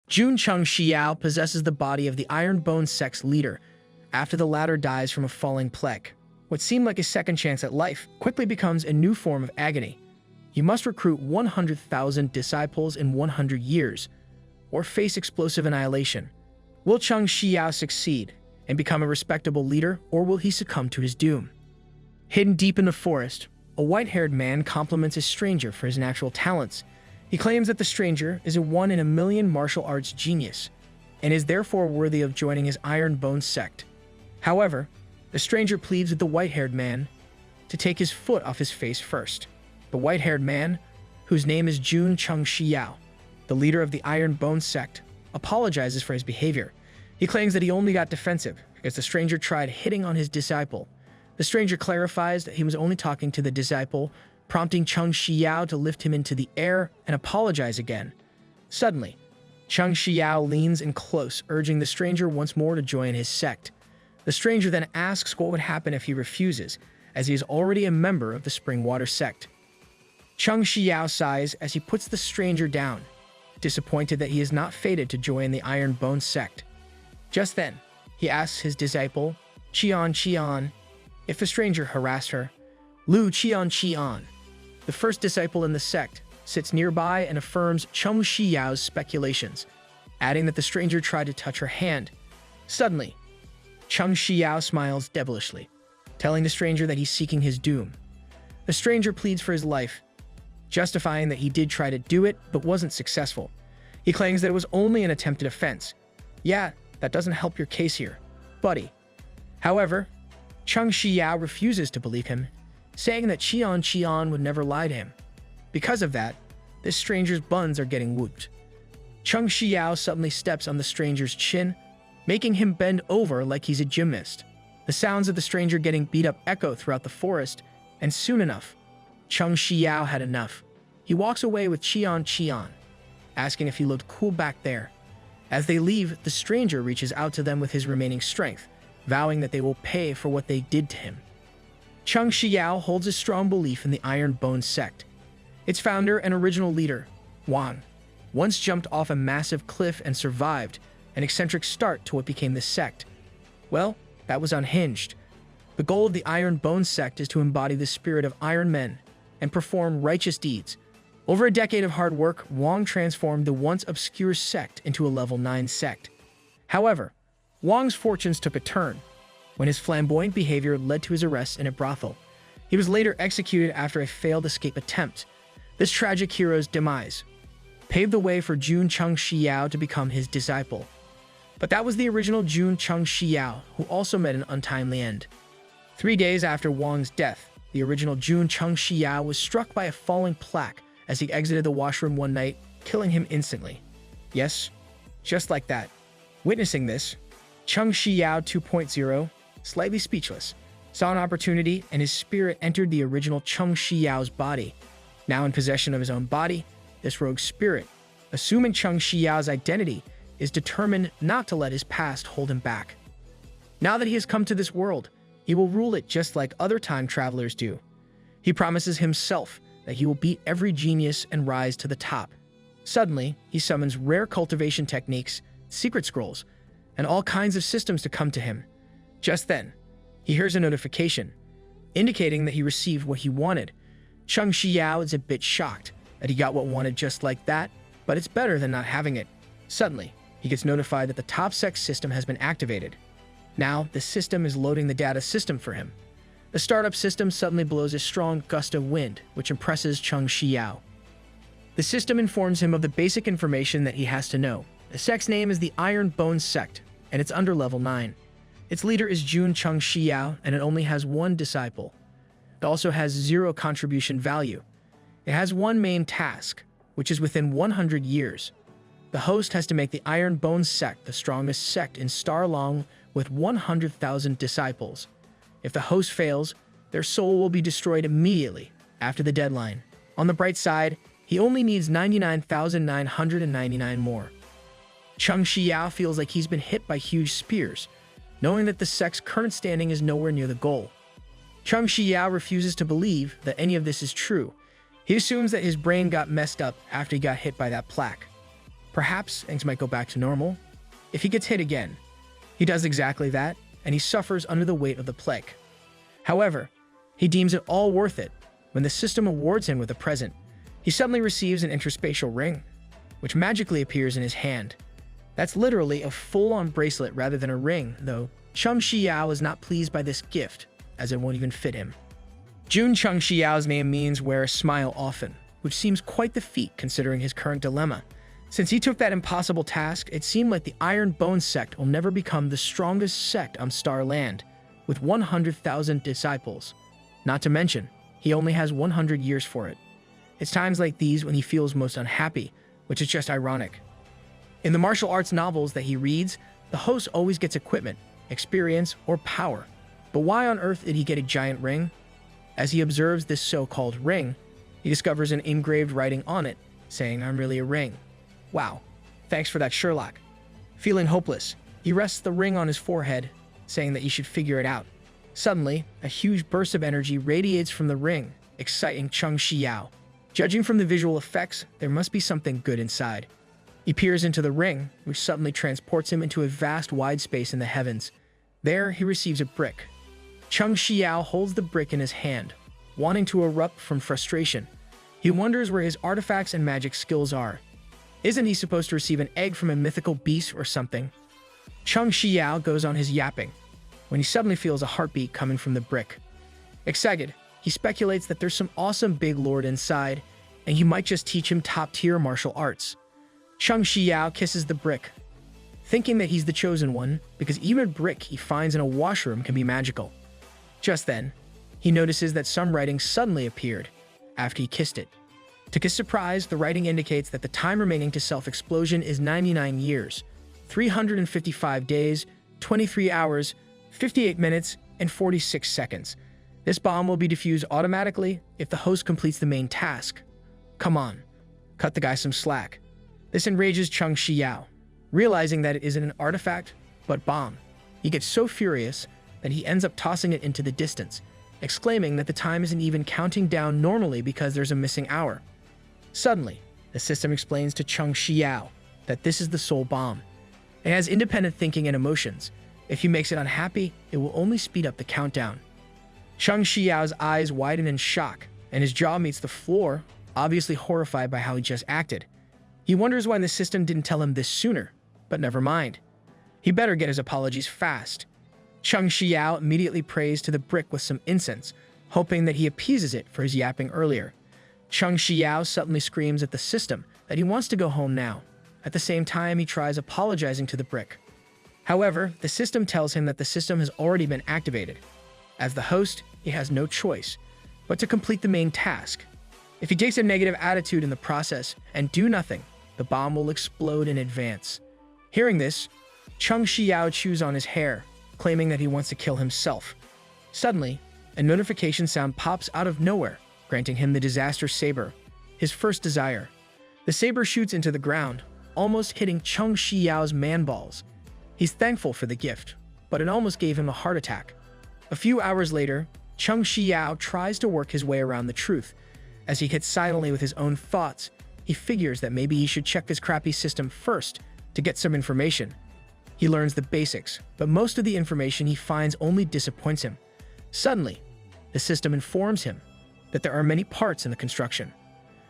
Jun Chengxiao possesses the body of the Iron Bone Sect's leader after the latter dies from a falling plaque. What seemed like a second chance at life quickly becomes a new form of agony. You must recruit 100,000 disciples in 100 years, or face explosive annihilation. Will Chengxiao succeed and become a respectable leader, or will he succumb to his doom? Hidden deep in the forest, a white-haired man compliments a stranger for his natural talents. He claims that the stranger is a one-in-a-million martial arts genius, and is therefore worthy of joining his Iron Bone Sect. However, the stranger pleads with the white-haired man to take his foot off his face first. The white-haired man, whose name is Jun Chengxiao, the leader of the Iron Bone Sect, apologizes for his behavior. He claims that he only got defensive because the stranger tried hitting on his disciple. The stranger clarifies that he was only talking to the disciple, prompting Chengxiao to lift him into the air and apologize again. Suddenly, Chengxiao leans in close, urging the stranger once more to join his sect. The stranger then asks what would happen if he refuses, as he is already a member of the Spring Water Sect. Chengxiao sighs as he puts the stranger down, disappointed that he is not fated to join the Iron Bone Sect. Just then, he asks his disciple, Qian, if the stranger harassed her. Lu Qian, the first disciple in the sect, sits nearby and affirms Chengxiao's speculations, adding that the stranger tried to touch her hand. Suddenly, Chengxiao smiles devilishly, telling the stranger that he's seeking his doom. The stranger pleads for his life, justifying that he did try to do it but wasn't successful. He claims that it was only an attempted offense. Yeah, that doesn't help your case here, buddy. However, Chengxiao refuses to believe him, saying that Qian would never lie to him. Because of that, this stranger's buns are getting whooped. Chengxiao suddenly steps on the stranger's chin, making him bend over like he's a gymnast. The sounds of the stranger getting beat up echo throughout the forest, and soon enough, Chengxiao had enough. He walks away with Qian, asking if he looked cool back there. As they leave, the stranger reaches out to them with his remaining strength, vowing that they will pay for what they did to him. Chengxiao holds a strong belief in the Iron Bone Sect. Its founder and original leader, Wang, once jumped off a massive cliff and survived, an eccentric start to what became the sect. Well, that was unhinged. The goal of the Iron Bone Sect is to embody the spirit of Iron Men and perform righteous deeds. Over a decade of hard work, Wang transformed the once obscure sect into a level 9 sect. However, Wang's fortunes took a turn when his flamboyant behavior led to his arrest in a brothel. He was later executed after a failed escape attempt. This tragic hero's demise paved the way for Jun Chengxiao to become his disciple. But that was the original Jun Chengxiao, who also met an untimely end. 3 days after Wang's death, the original Jun Chengxiao was struck by a falling plaque as he exited the washroom one night, killing him instantly. Yes, just like that. Witnessing this, Chengxiao 2.0, slightly speechless, saw an opportunity and his spirit entered the original Chengxiao's body. Now in possession of his own body, this rogue spirit, assuming Chengxiao's identity, is determined not to let his past hold him back. Now that he has come to this world, he will rule it just like other time travelers do. He promises himself that he will beat every genius and rise to the top. Suddenly, he summons rare cultivation techniques, secret scrolls, and all kinds of systems to come to him. Just then, he hears a notification, indicating that he received what he wanted. Chengxiao is a bit shocked that he got what wanted just like that, but it's better than not having it. Suddenly, he gets notified that the top sect system has been activated. Now, the system is loading the data system for him. The startup system suddenly blows a strong gust of wind, which impresses Chengxiao. The system informs him of the basic information that he has to know. The sect's name is the Iron Bone Sect, and it's under level 9. Its leader is Jun Chengxiao, and it only has one disciple. It also has 0 contribution value. It has one main task, which is within 100 years. The host has to make the Iron Bone Sect the strongest sect in Starlong with 100,000 disciples. If the host fails, their soul will be destroyed immediately after the deadline. On the bright side, he only needs 99,999 more. Chengxiao feels like he's been hit by huge spears, knowing that the sect's current standing is nowhere near the goal. Chengxiao refuses to believe that any of this is true. He assumes that his brain got messed up after he got hit by that plaque. Perhaps things might go back to normal. If he gets hit again, he does exactly that, and he suffers under the weight of the plague. However, he deems it all worth it when the system awards him with a present. He suddenly receives an interspatial ring, which magically appears in his hand. That's literally a full-on bracelet rather than a ring, though Jun Chengxiao is not pleased by this gift, as it won't even fit him. Jun Chengxiao's name means wear a smile often, which seems quite the feat considering his current dilemma. Since he took that impossible task, it seemed like the Iron Bone Sect will never become the strongest sect on Star Land, with 100,000 disciples. Not to mention, he only has 100 years for it. It's times like these when he feels most unhappy, which is just ironic. In the martial arts novels that he reads, the host always gets equipment, experience, or power. But why on earth did he get a giant ring? As he observes this so-called ring, he discovers an engraved writing on it, saying, "I'm really a ring." Wow, thanks for that, Sherlock. Feeling hopeless, he rests the ring on his forehead, saying that he should figure it out. Suddenly, a huge burst of energy radiates from the ring, exciting Chengxiao. Judging from the visual effects, there must be something good inside. He peers into the ring, which suddenly transports him into a vast wide space in the heavens. There, he receives a brick. Chengxiao holds the brick in his hand, wanting to erupt from frustration. He wonders where his artifacts and magic skills are. Isn't he supposed to receive an egg from a mythical beast or something? Chengxiao goes on his yapping, when he suddenly feels a heartbeat coming from the brick. Excited, he speculates that there's some awesome big lord inside, and he might just teach him top-tier martial arts. Chengxiao kisses the brick, thinking that he's the chosen one, because even a brick he finds in a washroom can be magical. Just then, he notices that some writing suddenly appeared after he kissed it. To his surprise, the writing indicates that the time remaining to self-explosion is 99 years, 355 days, 23 hours, 58 minutes, and 46 seconds. This bomb will be defused automatically if the host completes the main task. Come on, cut the guy some slack. This enrages Chengxiao, realizing that it isn't an artifact, but bomb. He gets so furious that he ends up tossing it into the distance, exclaiming that the time isn't even counting down normally because there's a missing hour. Suddenly, the system explains to Chengxiao that this is the soul bomb. It has independent thinking and emotions. If he makes it unhappy, it will only speed up the countdown. Chengxiao's eyes widen in shock, and his jaw meets the floor, obviously horrified by how he just acted. He wonders why the system didn't tell him this sooner, but never mind. He better get his apologies fast. Chengxiao immediately prays to the brick with some incense, hoping that he appeases it for his yapping earlier. Chengxiao suddenly screams at the system that he wants to go home now. At the same time, he tries apologizing to the brick. However, the system tells him that the system has already been activated. As the host, he has no choice but to complete the main task. If he takes a negative attitude in the process and do nothing, the bomb will explode in advance. Hearing this, Chengxiao chews on his hair, claiming that he wants to kill himself. Suddenly, a notification sound pops out of nowhere, granting him the disaster saber, his first desire. The saber shoots into the ground, almost hitting Chengxiao's man-balls. He's thankful for the gift, but it almost gave him a heart attack. A few hours later, Chengxiao tries to work his way around the truth. As he hits silently with his own thoughts, he figures that maybe he should check this crappy system first to get some information. He learns the basics, but most of the information he finds only disappoints him. Suddenly, the system informs him that there are many parts in the construction.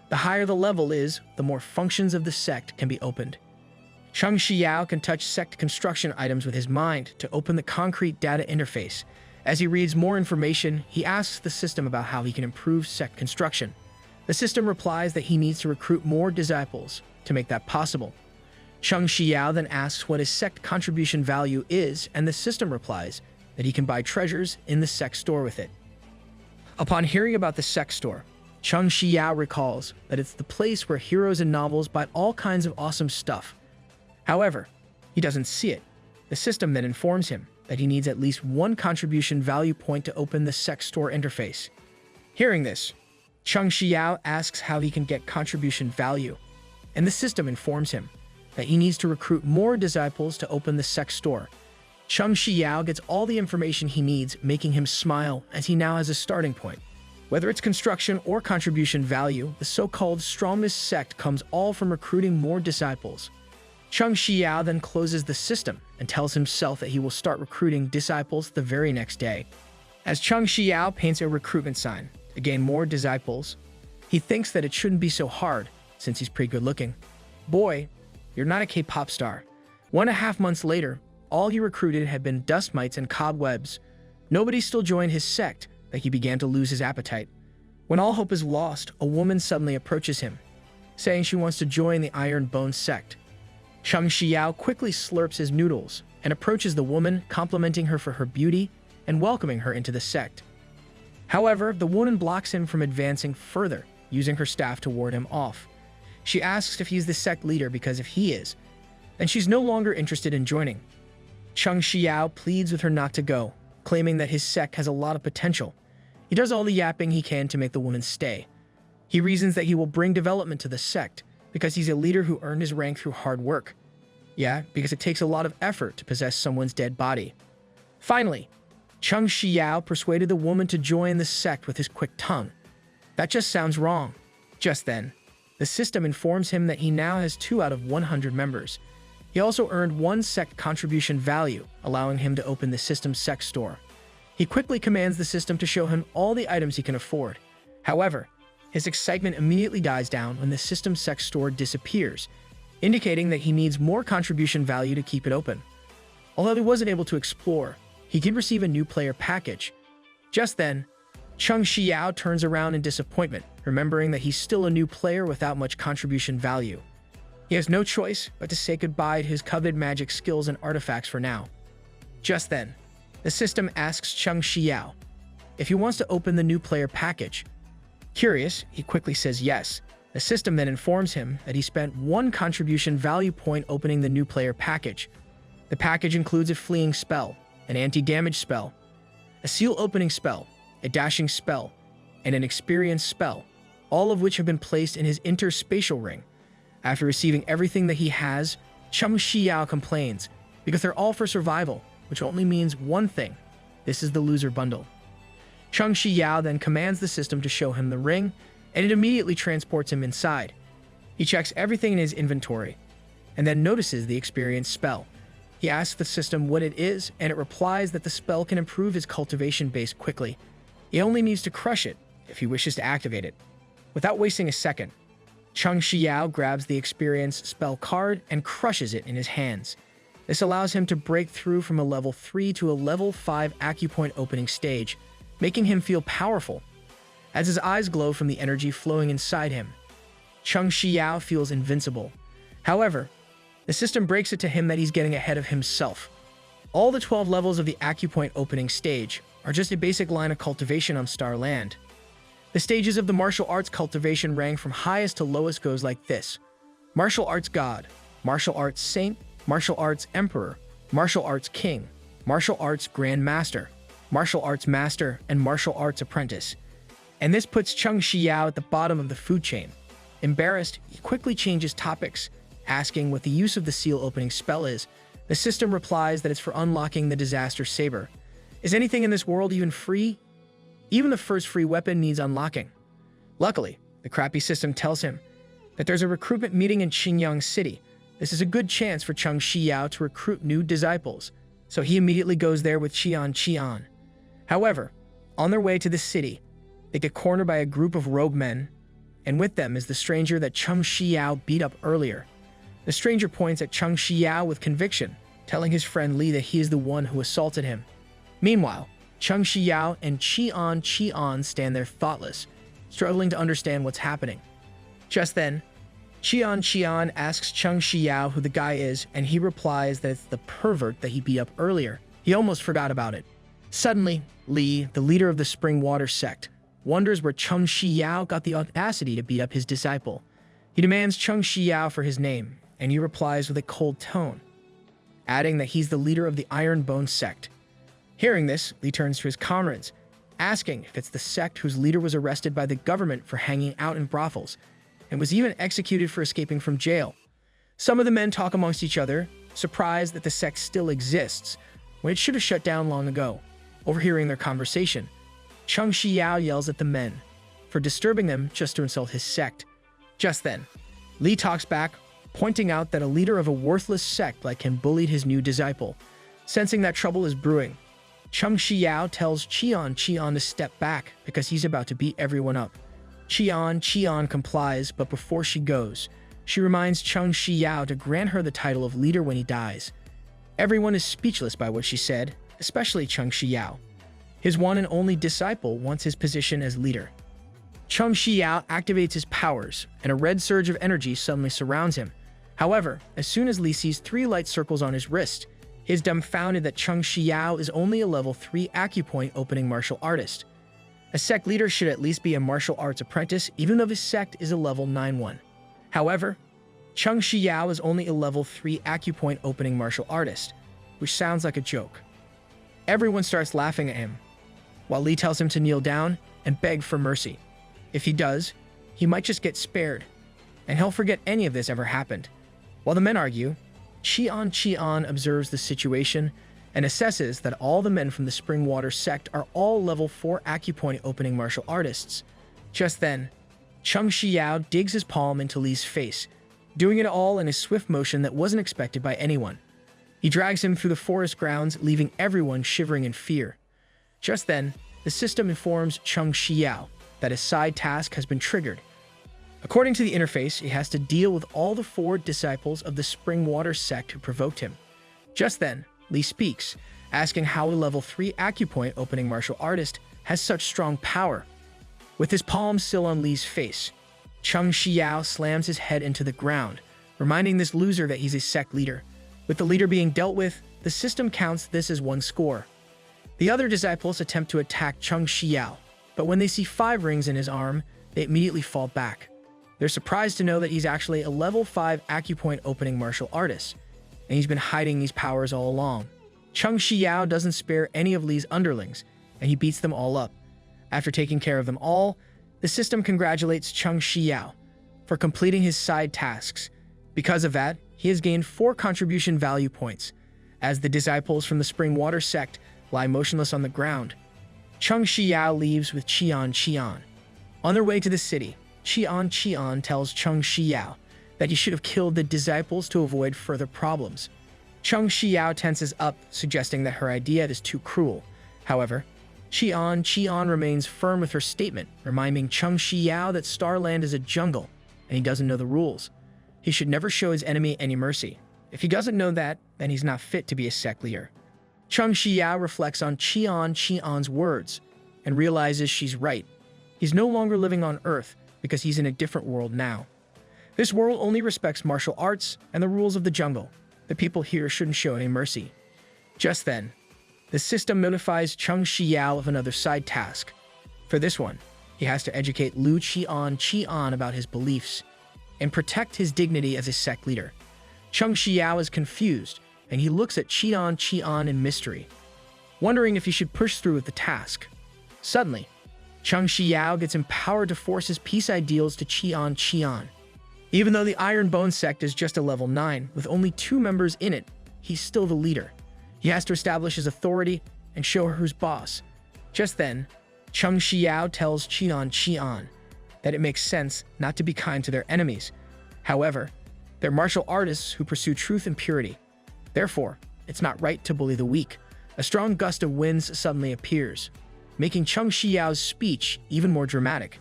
The higher the level is, the more functions of the sect can be opened. Chengxiao can touch sect construction items with his mind to open the concrete data interface. As he reads more information, he asks the system about how he can improve sect construction. The system replies that he needs to recruit more disciples to make that possible. Chengxiao then asks what his sect contribution value is, and the system replies that he can buy treasures in the sect store with it. Upon hearing about the sect store, Chengxiao recalls that it's the place where heroes in novels buy all kinds of awesome stuff. However, he doesn't see it. The system then informs him that he needs at least one contribution value point to open the sect store interface. Hearing this, Chengxiao asks how he can get contribution value, and the system informs him that he needs to recruit more disciples to open the sect store. Chengxiao gets all the information he needs, making him smile as he now has a starting point. Whether it's construction or contribution value, the so-called strongest sect comes all from recruiting more disciples. Chengxiao then closes the system and tells himself that he will start recruiting disciples the very next day. As Chengxiao paints a recruitment sign to gain more disciples, he thinks that it shouldn't be so hard since he's pretty good looking. Boy, you're not a K-pop star. 1.5 months later, all he recruited had been dust mites and cobwebs. Nobody still joined his sect that he began to lose his appetite. When all hope is lost, a woman suddenly approaches him, saying she wants to join the Iron Bone Sect. Chengxiao quickly slurps his noodles and approaches the woman, complimenting her for her beauty and welcoming her into the sect. However, the woman blocks him from advancing further, using her staff to ward him off. She asks if he's the sect leader because if he is, then she's no longer interested in joining. Chengxiao pleads with her not to go, claiming that his sect has a lot of potential. He does all the yapping he can to make the woman stay. He reasons that he will bring development to the sect because he's a leader who earned his rank through hard work. Yeah, because it takes a lot of effort to possess someone's dead body. Finally, Chengxiao persuaded the woman to join the sect with his quick tongue. That just sounds wrong. Just then, the system informs him that he now has 2 out of 100 members. He also earned 1 sect contribution value, allowing him to open the system's sect store. He quickly commands the system to show him all the items he can afford. However, his excitement immediately dies down when the system's sect store disappears, indicating that he needs more contribution value to keep it open. Although he wasn't able to explore, he did receive a new player package. Just then, Chengxiao turns around in disappointment, remembering that he's still a new player without much contribution value. He has no choice but to say goodbye to his coveted magic skills and artifacts for now. Just then, the system asks Chengxiao if he wants to open the new player package. Curious, he quickly says yes. The system then informs him that he spent 1 contribution value point opening the new player package. The package includes a fleeing spell, an anti-damage spell, a seal opening spell, a dashing spell, and an experience spell, all of which have been placed in his interspatial ring. After receiving everything that he has, Chengxiao complains, because they're all for survival, which only means one thing: this is the loser bundle. Chengxiao then commands the system to show him the ring, and it immediately transports him inside. He checks everything in his inventory, and then notices the experience spell. He asks the system what it is, and it replies that the spell can improve his cultivation base quickly. He only needs to crush it if he wishes to activate it. Without wasting a second, Chengxiao grabs the experience spell card and crushes it in his hands. This allows him to break through from a level 3 to a level 5 acupoint opening stage, making him feel powerful. As his eyes glow from the energy flowing inside him, Chengxiao feels invincible. However, the system breaks it to him that he's getting ahead of himself. All the 12 levels of the acupoint opening stage are just a basic line of cultivation on Starland. The stages of the martial arts cultivation rank from highest to lowest goes like this: Martial Arts God, Martial Arts Saint, Martial Arts Emperor, Martial Arts King, Martial Arts Grand Master, Martial Arts Master, and Martial Arts Apprentice. And this puts Chengxiao at the bottom of the food chain. Embarrassed, he quickly changes topics, asking what the use of the seal opening spell is. The system replies that it's for unlocking the Disaster Saber. Is anything in this world even free? Even the first free weapon needs unlocking. Luckily, the crappy system tells him that there's a recruitment meeting in Qingyang City. This is a good chance for Chengxiao to recruit new disciples, so he immediately goes there with Qian. However, on their way to the city, they get cornered by a group of rogue men, and with them is the stranger that Chengxiao beat up earlier. The stranger points at Chengxiao with conviction, telling his friend Li that he is the one who assaulted him. Meanwhile, Chengxiao and Qian stand there thoughtless, struggling to understand what's happening. Just then, Qian asks Chengxiao who the guy is, and he replies that it's the pervert that he beat up earlier. He almost forgot about it. Suddenly, Li, the leader of the Spring Water Sect, wonders where Chengxiao got the audacity to beat up his disciple. He demands Chengxiao for his name, and he replies with a cold tone, adding that he's the leader of the Iron Bone Sect. Hearing this, Li turns to his comrades, asking if it's the sect whose leader was arrested by the government for hanging out in brothels, and was even executed for escaping from jail. Some of the men talk amongst each other, surprised that the sect still exists, when it should have shut down long ago. Overhearing their conversation, Chengxiao yells at the men for disturbing them just to insult his sect. Just then, Li talks back, pointing out that a leader of a worthless sect like him bullied his new disciple. Sensing that trouble is brewing, Chengxiao tells Qian to step back because he's about to beat everyone up. Qian complies, but before she goes, she reminds Chengxiao to grant her the title of leader when he dies. Everyone is speechless by what she said, especially Chengxiao. His one and only disciple wants his position as leader. Chengxiao activates his powers, and a red surge of energy suddenly surrounds him. However, as soon as Li sees 3 light circles on his wrist, he is dumbfounded that Chengxiao is only a level 3 acupoint opening martial artist. A sect leader should at least be a martial arts apprentice, even though his sect is a level 9 one. However, Chengxiao is only a level 3 acupoint opening martial artist, which sounds like a joke. Everyone starts laughing at him, while Li tells him to kneel down and beg for mercy. If he does, he might just get spared, and he'll forget any of this ever happened. While the men argue, Qian observes the situation and assesses that all the men from the Springwater sect are all level 4 acupoint opening martial artists. Just then, Chengxiao digs his palm into Li's face, doing it all in a swift motion that wasn't expected by anyone. He drags him through the forest grounds, leaving everyone shivering in fear. Just then, the system informs Chengxiao that a side task has been triggered. According to the interface, he has to deal with all the 4 disciples of the Springwater sect who provoked him. Just then, Li speaks, asking how a level 3 acupoint opening martial artist has such strong power. With his palm still on Li's face, Chengxiao slams his head into the ground, reminding this loser that he's a sect leader. With the leader being dealt with, the system counts this as 1 score. The other disciples attempt to attack Chengxiao, but when they see 5 rings in his arm, they immediately fall back. They're surprised to know that he's actually a level 5 acupoint opening martial artist, and he's been hiding these powers all along. Chengxiao doesn't spare any of Li's underlings, and he beats them all up. After taking care of them all, the system congratulates Chengxiao for completing his side tasks. Because of that, he has gained 4 contribution value points. As the disciples from the Springwater sect lie motionless on the ground, Chengxiao leaves with Qian. On their way to the city, Qian tells Chengxiao that he should have killed the disciples to avoid further problems. Chengxiao tenses up, suggesting that her idea is too cruel. However, Qian remains firm with her statement, reminding Chengxiao that Starland is a jungle, and he doesn't know the rules. He should never show his enemy any mercy. If he doesn't know that, then he's not fit to be a sect leader. Chengxiao reflects on Qian's words and realizes she's right. He's no longer living on Earth because he's in a different world now. This world only respects martial arts and the rules of the jungle. The people here shouldn't show any mercy. Just then, the system notifies Chengxiao of another side task. For this one, he has to educate Lu Qian about his beliefs and protect his dignity as a sect leader. Chengxiao is confused, and he looks at Qian in mystery, wondering if he should push through with the task. Suddenly, Chengxiao gets empowered to force his peace ideals to Qian. Even though the Iron Bone Sect is just a level 9, with only 2 members in it, he's still the leader. He has to establish his authority and show her who's boss. Just then, Chengxiao tells Qian that it makes sense not to be kind to their enemies. However, they're martial artists who pursue truth and purity. Therefore, it's not right to bully the weak. A strong gust of winds suddenly appears, making Chengxiao's speech even more dramatic.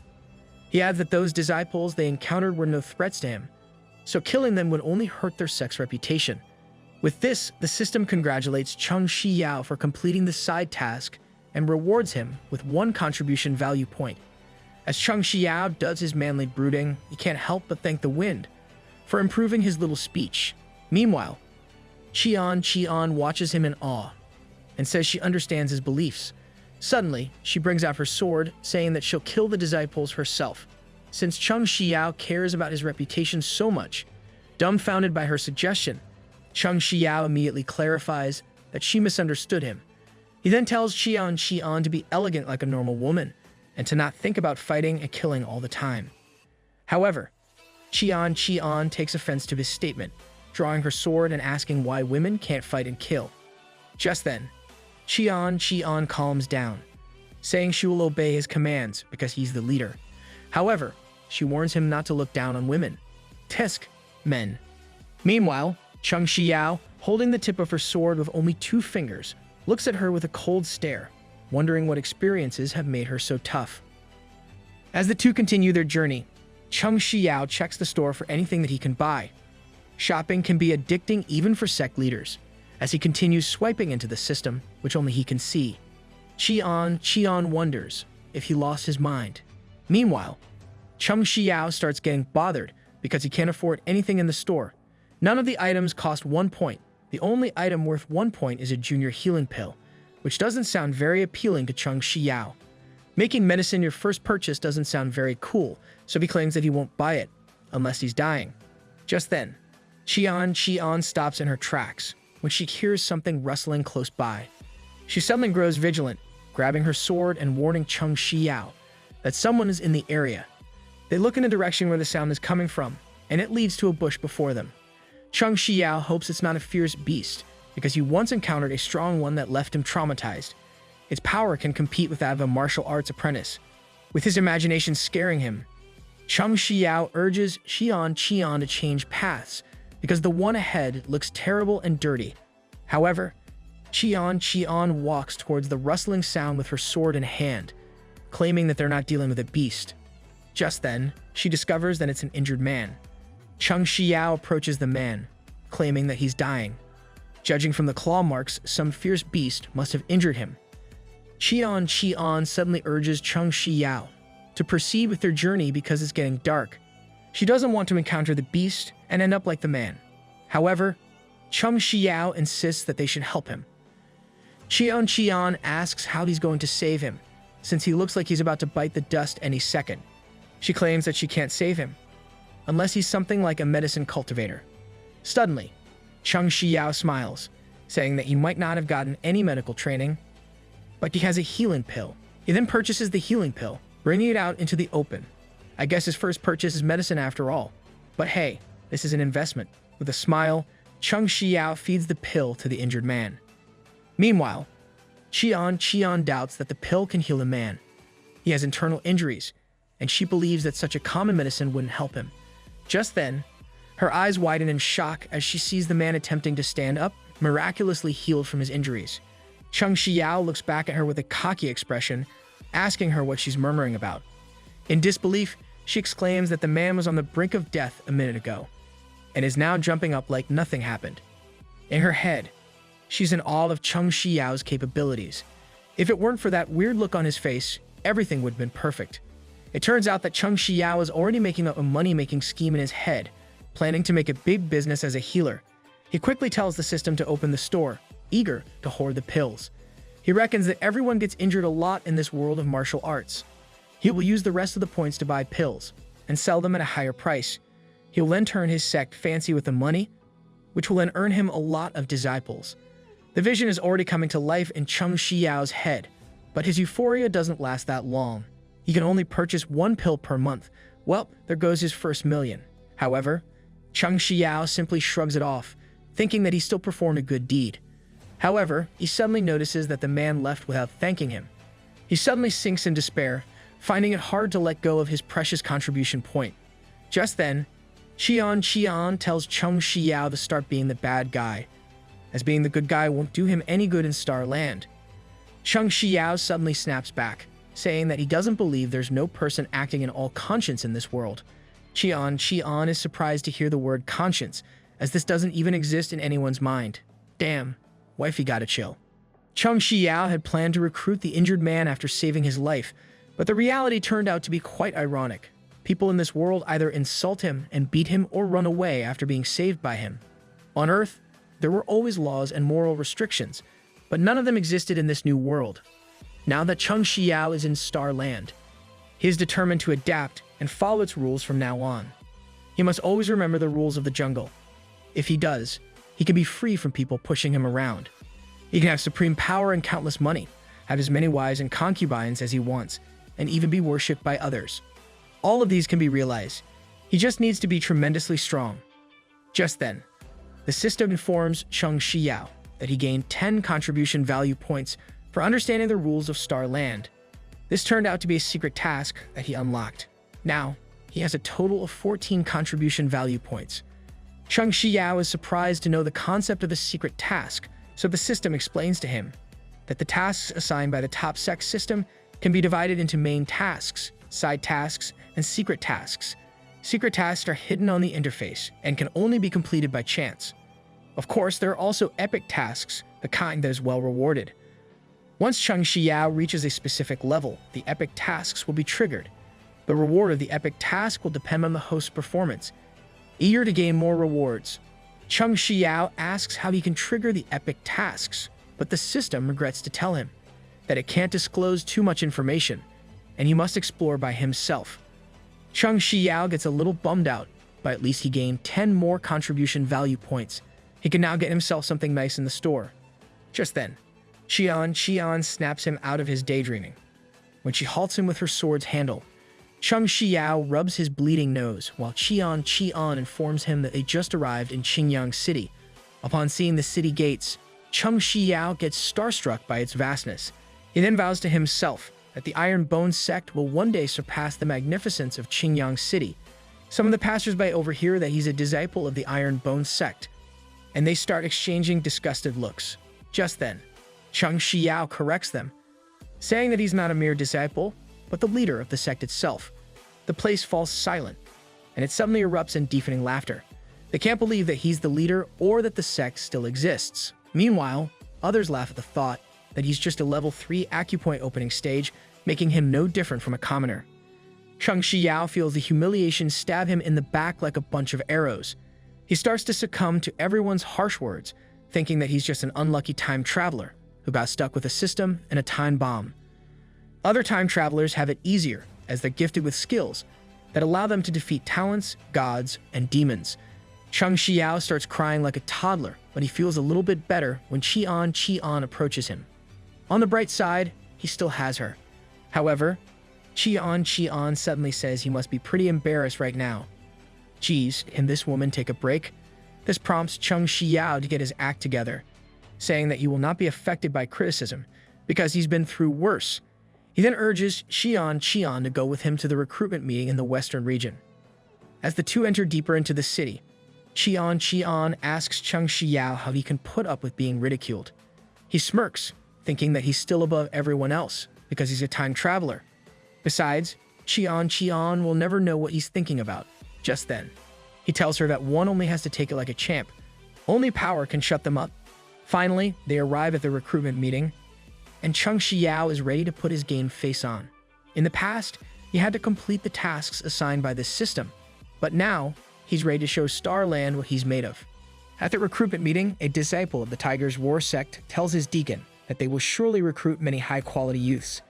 He adds that those disciples they encountered were no threats to him, so killing them would only hurt their sect's reputation. With this, the system congratulates Chengxiao for completing the side task and rewards him with 1 contribution value point. As Chengxiao does his manly brooding, he can't help but thank the wind for improving his little speech. Meanwhile, Qian watches him in awe and says she understands his beliefs. Suddenly, she brings out her sword, saying that she'll kill the disciples herself. Since Chengxiao cares about his reputation so much, dumbfounded by her suggestion, Chengxiao immediately clarifies that she misunderstood him. He then tells Qian to be elegant like a normal woman, and to not think about fighting and killing all the time. However, Qian takes offense to his statement, drawing her sword and asking why women can't fight and kill. Just then, Qian calms down, saying she will obey his commands because he's the leader. However, she warns him not to look down on women. Tisk, men. Meanwhile, Chengxiao, holding the tip of her sword with only 2 fingers, looks at her with a cold stare, wondering what experiences have made her so tough. As the two continue their journey, Chengxiao checks the store for anything that he can buy. Shopping can be addicting even for sect leaders, as he continues swiping into the system, which only he can see. Qian wonders if he lost his mind. Meanwhile, Chengxiao starts getting bothered because he can't afford anything in the store. None of the items cost 1 point. The only item worth 1 point is a junior healing pill, which doesn't sound very appealing to Chengxiao. Making medicine your first purchase doesn't sound very cool, so he claims that he won't buy it, unless he's dying. Just then, Qian stops in her tracks when she hears something rustling close by. She suddenly grows vigilant, grabbing her sword and warning Chengxiao that someone is in the area. They look in the direction where the sound is coming from, and it leads to a bush before them. Chengxiao hopes it's not a fierce beast, because he once encountered a strong one that left him traumatized. Its power can compete with that of a martial arts apprentice, with his imagination scaring him. Chengxiao urges Qian to change paths, because the one ahead looks terrible and dirty. However, Qian walks towards the rustling sound with her sword in hand, claiming that they're not dealing with a beast. Just then, she discovers that it's an injured man. Chengxiao approaches the man, claiming that he's dying. Judging from the claw marks, some fierce beast must have injured him. Qian suddenly urges Chengxiao to proceed with their journey because it's getting dark. She doesn't want to encounter the beast and end up like the man. However, Chengxiao insists that they should help him. Qian asks how he's going to save him, since he looks like he's about to bite the dust any second. She claims that she can't save him, unless he's something like a medicine cultivator. Suddenly, Chengxiao smiles, saying that he might not have gotten any medical training, but he has a healing pill. He then purchases the healing pill, bringing it out into the open. I guess his first purchase is medicine after all. But hey, this is an investment. With a smile, Chengxiao feeds the pill to the injured man. Meanwhile, Qian doubts that the pill can heal a man. He has internal injuries, and she believes that such a common medicine wouldn't help him. Just then, her eyes widen in shock as she sees the man attempting to stand up, miraculously healed from his injuries. Chengxiao looks back at her with a cocky expression, asking her what she's murmuring about. In disbelief, she exclaims that the man was on the brink of death a minute ago, and is now jumping up like nothing happened. In her head, she's in awe of Chengxiao's capabilities. If it weren't for that weird look on his face, everything would have been perfect. It turns out that Chengxiao is already making up a money-making scheme in his head, planning to make a big business as a healer. He quickly tells the system to open the store, eager to hoard the pills. He reckons that everyone gets injured a lot in this world of martial arts. He will use the rest of the points to buy pills and sell them at a higher price. He will then turn his sect fancy with the money, which will then earn him a lot of disciples. The vision is already coming to life in Chengxiao's head, but his euphoria doesn't last that long. He can only purchase 1 pill per month. Well, there goes his first million. However, Chengxiao simply shrugs it off, thinking that he still performed a good deed. However, he suddenly notices that the man left without thanking him. He suddenly sinks in despair, finding it hard to let go of his precious contribution point. Just then, Qian tells Chengxiao to start being the bad guy, as being the good guy won't do him any good in Star Land. Chengxiao suddenly snaps back, saying that he doesn't believe there's no person acting in all conscience in this world. Qian is surprised to hear the word conscience, as this doesn't even exist in anyone's mind. Damn, wifey gotta chill. Chengxiao had planned to recruit the injured man after saving his life, but the reality turned out to be quite ironic. People in this world either insult him and beat him or run away after being saved by him. On Earth, there were always laws and moral restrictions, but none of them existed in this new world. Now that Chengxiao is in Star Land, he is determined to adapt and follow its rules from now on. He must always remember the rules of the jungle. If he does, he can be free from people pushing him around. He can have supreme power and countless money, have as many wives and concubines as he wants, and even be worshipped by others. All of these can be realized. He just needs to be tremendously strong. Just then, the system informs Chengxiao that he gained 10 contribution value points for understanding the rules of Star Land. This turned out to be a secret task that he unlocked. Now, he has a total of 14 contribution value points. Chengxiao is surprised to know the concept of the secret task, so the system explains to him that the tasks assigned by the top sect system can be divided into main tasks, side tasks, and secret tasks. Secret tasks are hidden on the interface and can only be completed by chance. Of course, there are also epic tasks, the kind that is well rewarded. Once Chengxiao reaches a specific level, the epic tasks will be triggered. The reward of the epic task will depend on the host's performance. Eager to gain more rewards, Chengxiao asks how he can trigger the epic tasks, but the system regrets to tell him that it can't disclose too much information, and he must explore by himself. Chengxiao gets a little bummed out, but at least he gained 10 more contribution value points. He can now get himself something nice in the store. Just then, Qian snaps him out of his daydreaming. When she halts him with her sword's handle, Chengxiao rubs his bleeding nose, while Qian informs him that they just arrived in Qingyang city. Upon seeing the city gates, Chengxiao gets starstruck by its vastness. He then vows to himself that the Iron Bone Sect will one day surpass the magnificence of Qingyang city. Some of the passersby overhear that he's a disciple of the Iron Bone Sect, and they start exchanging disgusted looks. Just then, Chengxiao corrects them, saying that he's not a mere disciple, but the leader of the sect itself. The place falls silent, and it suddenly erupts in deafening laughter. They can't believe that he's the leader or that the sect still exists. Meanwhile, others laugh at the thought that he's just a level 3 acupoint opening stage, making him no different from a commoner. Chengxiao feels the humiliation stab him in the back like a bunch of arrows. He starts to succumb to everyone's harsh words, thinking that he's just an unlucky time traveler who got stuck with a system and a time bomb. Other time travelers have it easier, as they're gifted with skills that allow them to defeat talents, gods, and demons. Chengxiao starts crying like a toddler, but he feels a little bit better when Qian approaches him. On the bright side, he still has her. However, Qian suddenly says he must be pretty embarrassed right now. Geez, can this woman take a break? This prompts Chengxiao to get his act together, saying that he will not be affected by criticism because he's been through worse. He then urges Qian to go with him to the recruitment meeting in the western region. As the two enter deeper into the city, Qian asks Chengxiao how he can put up with being ridiculed. He smirks, thinking that he's still above everyone else because he's a time traveler. Besides, Qian will never know what he's thinking about. Just then, he tells her that one only has to take it like a champ. Only power can shut them up. Finally, they arrive at the recruitment meeting, and Chengxiao is ready to put his game face on. In the past, he had to complete the tasks assigned by this system, but now he's ready to show Starland what he's made of. At the recruitment meeting, a disciple of the Tiger's War sect tells his deacon that they will surely recruit many high-quality youths.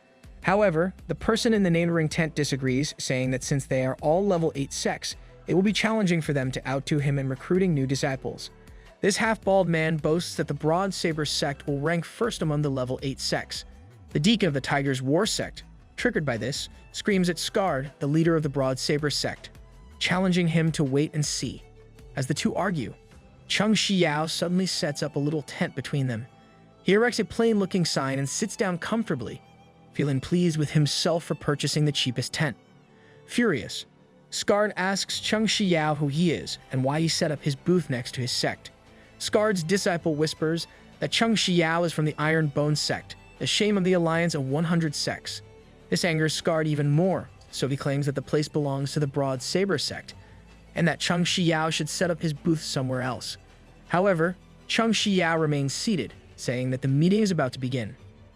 However, the person in the neighboring tent disagrees, saying that since they are all level 8 sects, it will be challenging for them to outdo him in recruiting new disciples. This half-bald man boasts that the Broad Saber sect will rank first among the level 8 sects. The deacon of the Tiger's War sect, triggered by this, screams at Scard, the leader of the Broad Saber sect, challenging him to wait and see. As the two argue, Chengxiao suddenly sets up a little tent between them. He erects a plain-looking sign and sits down comfortably, feeling pleased with himself for purchasing the cheapest tent. Furious, Scard asks Chengxiao who he is and why he set up his booth next to his sect. Scard's disciple whispers that Chengxiao is from the Iron Bone Sect, the shame of the alliance of 100 sects. This angers Scard even more, so he claims that the place belongs to the Broad Saber sect, and that Chengxiao should set up his booth somewhere else. However, Chengxiao remains seated, saying that the meeting is about to begin.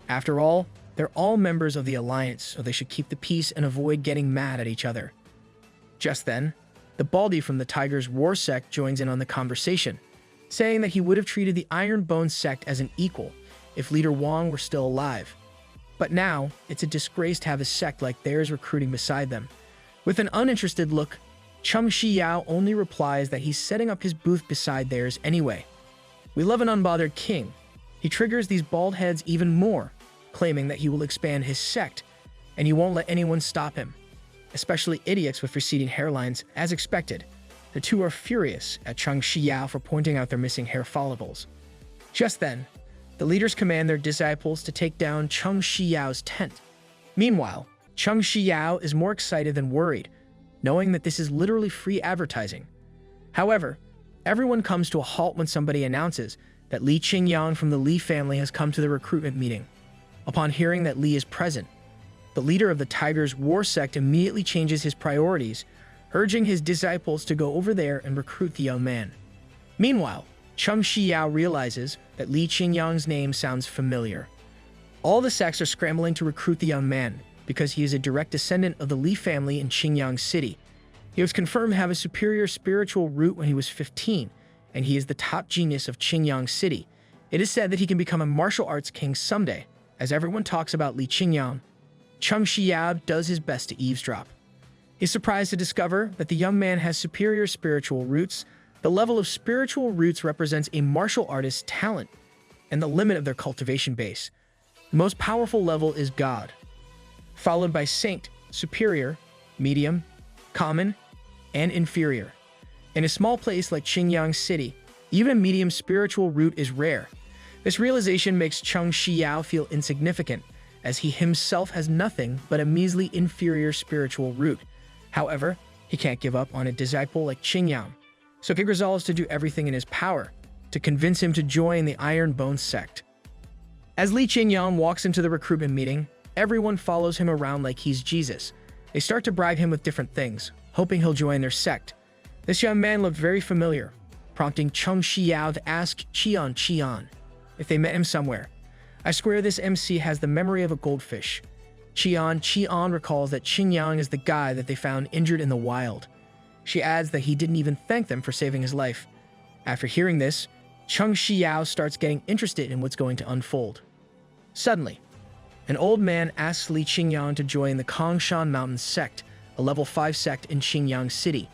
After all, they're all members of the alliance, so they should keep the peace and avoid getting mad at each other. Just then, the Baldy from the Tiger's War sect joins in on the conversation, saying that he would have treated the Iron Bone sect as an equal if Leader Wang were still alive. But now, it's a disgrace to have a sect like theirs recruiting beside them. With an uninterested look, Chengxiao only replies that he's setting up his booth beside theirs anyway. We love an unbothered king. He triggers these bald heads even more, claiming that he will expand his sect, and he won't let anyone stop him, especially idiots with receding hairlines, as expected. The two are furious at Chengxiao for pointing out their missing hair follicles. Just then, the leaders command their disciples to take down Chengxiao's tent. Meanwhile, Chengxiao is more excited than worried, knowing that this is literally free advertising. However, everyone comes to a halt when somebody announces that Qingyang from the Li family has come to the recruitment meeting. Upon hearing that Li is present, the leader of the Tiger's War Sect immediately changes his priorities, urging his disciples to go over there and recruit the young man. Meanwhile, Chengxiao realizes that Qingyang's name sounds familiar. All the sects are scrambling to recruit the young man because he is a direct descendant of the Li family in Qingyang City. He was confirmed to have a superior spiritual root when he was 15, and he is the top genius of Qingyang City. It is said that he can become a martial arts king someday. As everyone talks about Qingyang, Chengxiao does his best to eavesdrop. He's surprised to discover that the young man has superior spiritual roots. The level of spiritual roots represents a martial artist's talent and the limit of their cultivation base. The most powerful level is God, followed by Saint, Superior, Medium, Common, and Inferior. In a small place like Qingyang City, even a medium spiritual root is rare. This realization makes Chengxiao feel insignificant, as he himself has nothing but a measly inferior spiritual root. However, he can't give up on a disciple like Qingyang, so he resolves to do everything in his power to convince him to join the Iron Bone Sect. As Qingyang walks into the recruitment meeting, everyone follows him around like he's Jesus. They start to bribe him with different things, hoping he'll join their sect. This young man looked very familiar, prompting Chengxiao to ask Qian if they met him somewhere. I swear this MC has the memory of a goldfish. Qian recalls that Qingyang is the guy that they found injured in the wild. She adds that he didn't even thank them for saving his life. After hearing this, Chengxiao starts getting interested in what's going to unfold. Suddenly, an old man asks Qingyang to join the Kongshan Mountain Sect, a level 5 sect in Qingyang City.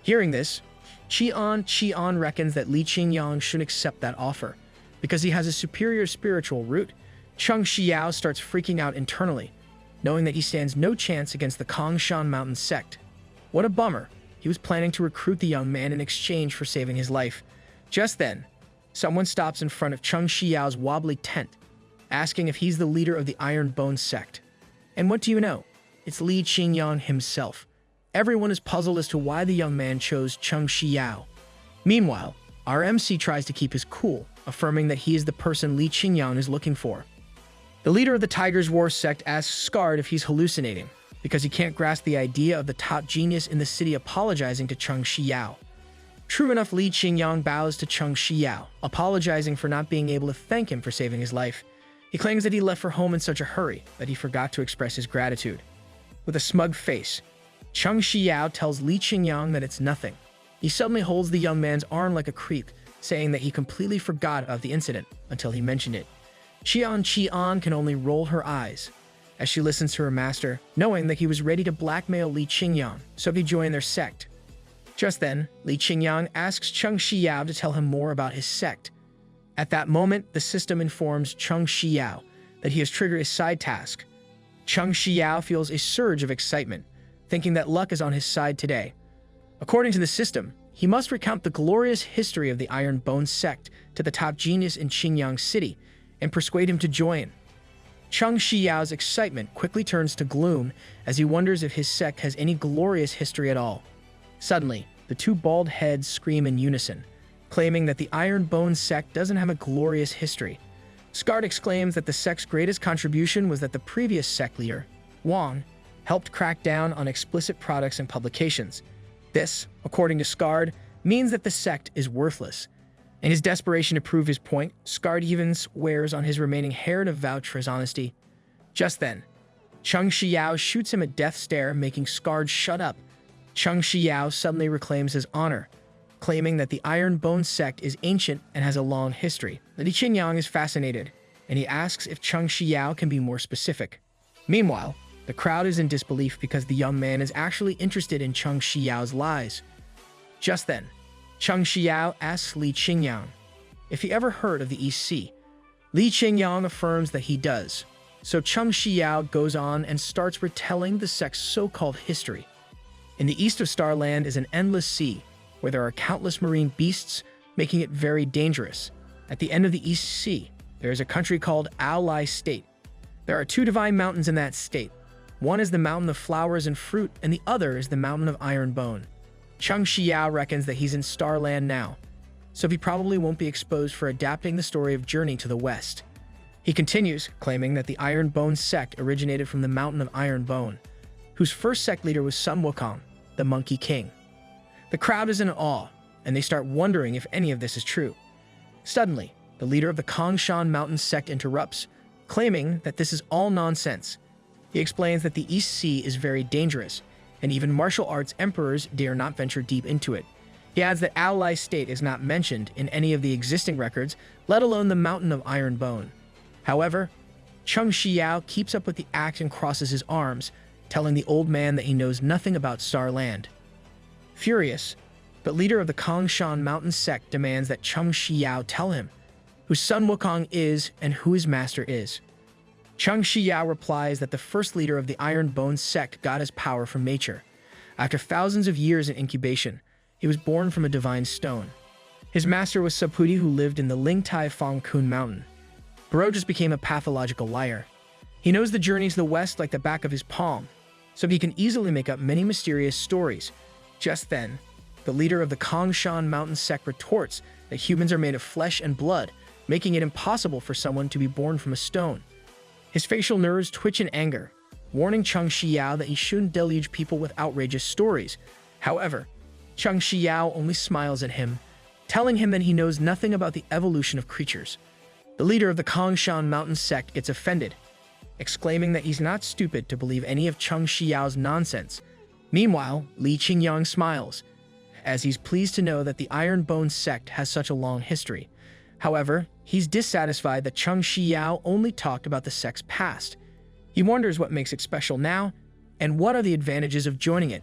Hearing this, Qian reckons that Qingyang should accept that offer. Because he has a superior spiritual root, Chengxiao starts freaking out internally, knowing that he stands no chance against the Kongshan Mountain Sect. What a bummer. He was planning to recruit the young man in exchange for saving his life. Just then, someone stops in front of Chengxiao's wobbly tent, asking if he's the leader of the Iron Bone Sect. And what do you know? It's Qingyang himself. Everyone is puzzled as to why the young man chose Chengxiao. Meanwhile, our MC tries to keep his cool, affirming that he is the person Qingyang is looking for. The leader of the Tiger's War Sect asks Scarred if he's hallucinating, because he can't grasp the idea of the top genius in the city apologizing to Chengxiao. True enough, Qingyang bows to Chengxiao, apologizing for not being able to thank him for saving his life. He claims that he left for home in such a hurry that he forgot to express his gratitude. With a smug face, Chengxiao tells Qingyang that it's nothing. He suddenly holds the young man's arm like a creep, saying that he completely forgot about the incident until he mentioned it. Qian can only roll her eyes as she listens to her master, knowing that he was ready to blackmail Qingyang, so he joined their sect. Just then, Qingyang asks Chengxiao to tell him more about his sect. At that moment, the system informs Chengxiao that he has triggered a side task. Chengxiao feels a surge of excitement, thinking that luck is on his side today. According to the system, he must recount the glorious history of the Iron Bone Sect to the top genius in Qingyang City and persuade him to join. Chengxiao's excitement quickly turns to gloom as he wonders if his sect has any glorious history at all. Suddenly, the two bald heads scream in unison, claiming that the Iron Bone Sect doesn't have a glorious history. Scarred exclaims that the sect's greatest contribution was that the previous sect leader, Wang, helped crack down on explicit products and publications. This, according to Scarred, means that the sect is worthless. In his desperation to prove his point, Scarred even swears on his remaining hair to vouch for his honesty. Just then, Chengxiao shoots him a death stare, making Scarred shut up. Chengxiao suddenly reclaims his honor, claiming that the Iron Bone Sect is ancient and has a long history. Qingyang is fascinated, and he asks if Chengxiao can be more specific. Meanwhile, the crowd is in disbelief because the young man is actually interested in Chengxiao's lies. Just then, Chengxiao asks Qingyang if he ever heard of the East Sea. Qingyang affirms that he does, so Chengxiao goes on and starts retelling the sect's so-called history. In the east of Starland is an endless sea, where there are countless marine beasts, making it very dangerous. At the end of the East Sea, there is a country called Ally State. There are two divine mountains in that state, One is the mountain of flowers and fruit, and the other is the mountain of Iron Bone. Chengxiao reckons that he's in Starland now, so he probably won't be exposed for adapting the story of Journey to the West. He continues, claiming that the Iron Bone Sect originated from the Mountain of Iron Bone, whose first sect leader was Sun Wukong, the Monkey King. The crowd is in awe, and they start wondering if any of this is true. Suddenly, the leader of the Kongshan Mountain Sect interrupts, claiming that this is all nonsense. He explains that the East Sea is very dangerous, and even martial arts emperors dare not venture deep into it. He adds that Ally State is not mentioned in any of the existing records, let alone the Mountain of Iron Bone. However, Chengxiao keeps up with the act and crosses his arms, telling the old man that he knows nothing about Starland. Furious, the leader of the Kongshan Mountain Sect demands that Chengxiao tell him who Sun Wukong is and who his master is. Chengxiao replies that the first leader of the Iron Bone Sect got his power from nature. After thousands of years in incubation, he was born from a divine stone. His master was Sapudi, who lived in the Lingtai Fangkun Mountain. Bro just became a pathological liar. He knows the journey to the west like the back of his palm, so he can easily make up many mysterious stories. Just then, the leader of the Kongshan Mountain Sect retorts that humans are made of flesh and blood, making it impossible for someone to be born from a stone. His facial nerves twitch in anger, warning Chengxiao that he shouldn't deluge people with outrageous stories. However, Chengxiao only smiles at him, telling him that he knows nothing about the evolution of creatures. The leader of the Kongshan Mountain Sect gets offended, exclaiming that he's not stupid to believe any of Chengxiao's nonsense. Meanwhile, Li Qingyang smiles, as he's pleased to know that the Iron Bone Sect has such a long history. However, he's dissatisfied that Chengxiao only talked about the sect's past. He wonders what makes it special now, and what are the advantages of joining it.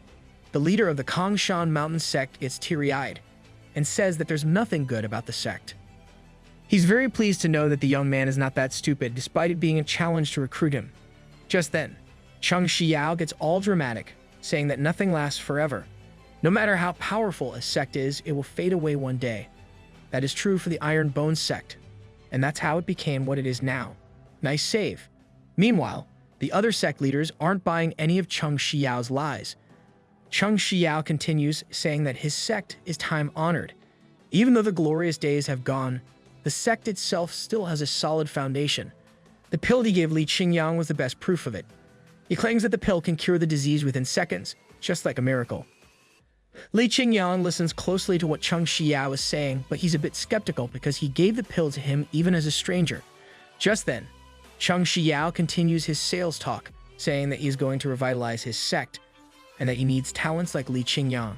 The leader of the Kongshan Mountain Sect gets teary-eyed, and says that there's nothing good about the sect. He's very pleased to know that the young man is not that stupid, despite it being a challenge to recruit him. Just then, Chengxiao gets all dramatic, saying that nothing lasts forever. No matter how powerful a sect is, it will fade away one day. That is true for the Iron Bone Sect, and that's how it became what it is now. Nice save. Meanwhile, the other sect leaders aren't buying any of Chengxiao's lies. Chengxiao continues, saying that his sect is time-honored. Even though the glorious days have gone, the sect itself still has a solid foundation. The pill he gave Li Qingyang was the best proof of it. He claims that the pill can cure the disease within seconds, just like a miracle. Li Qingyang listens closely to what Chengxiao is saying, but he's a bit skeptical because he gave the pill to him even as a stranger. Just then, Chengxiao continues his sales talk, saying that he's going to revitalize his sect, and that he needs talents like Li Qingyang.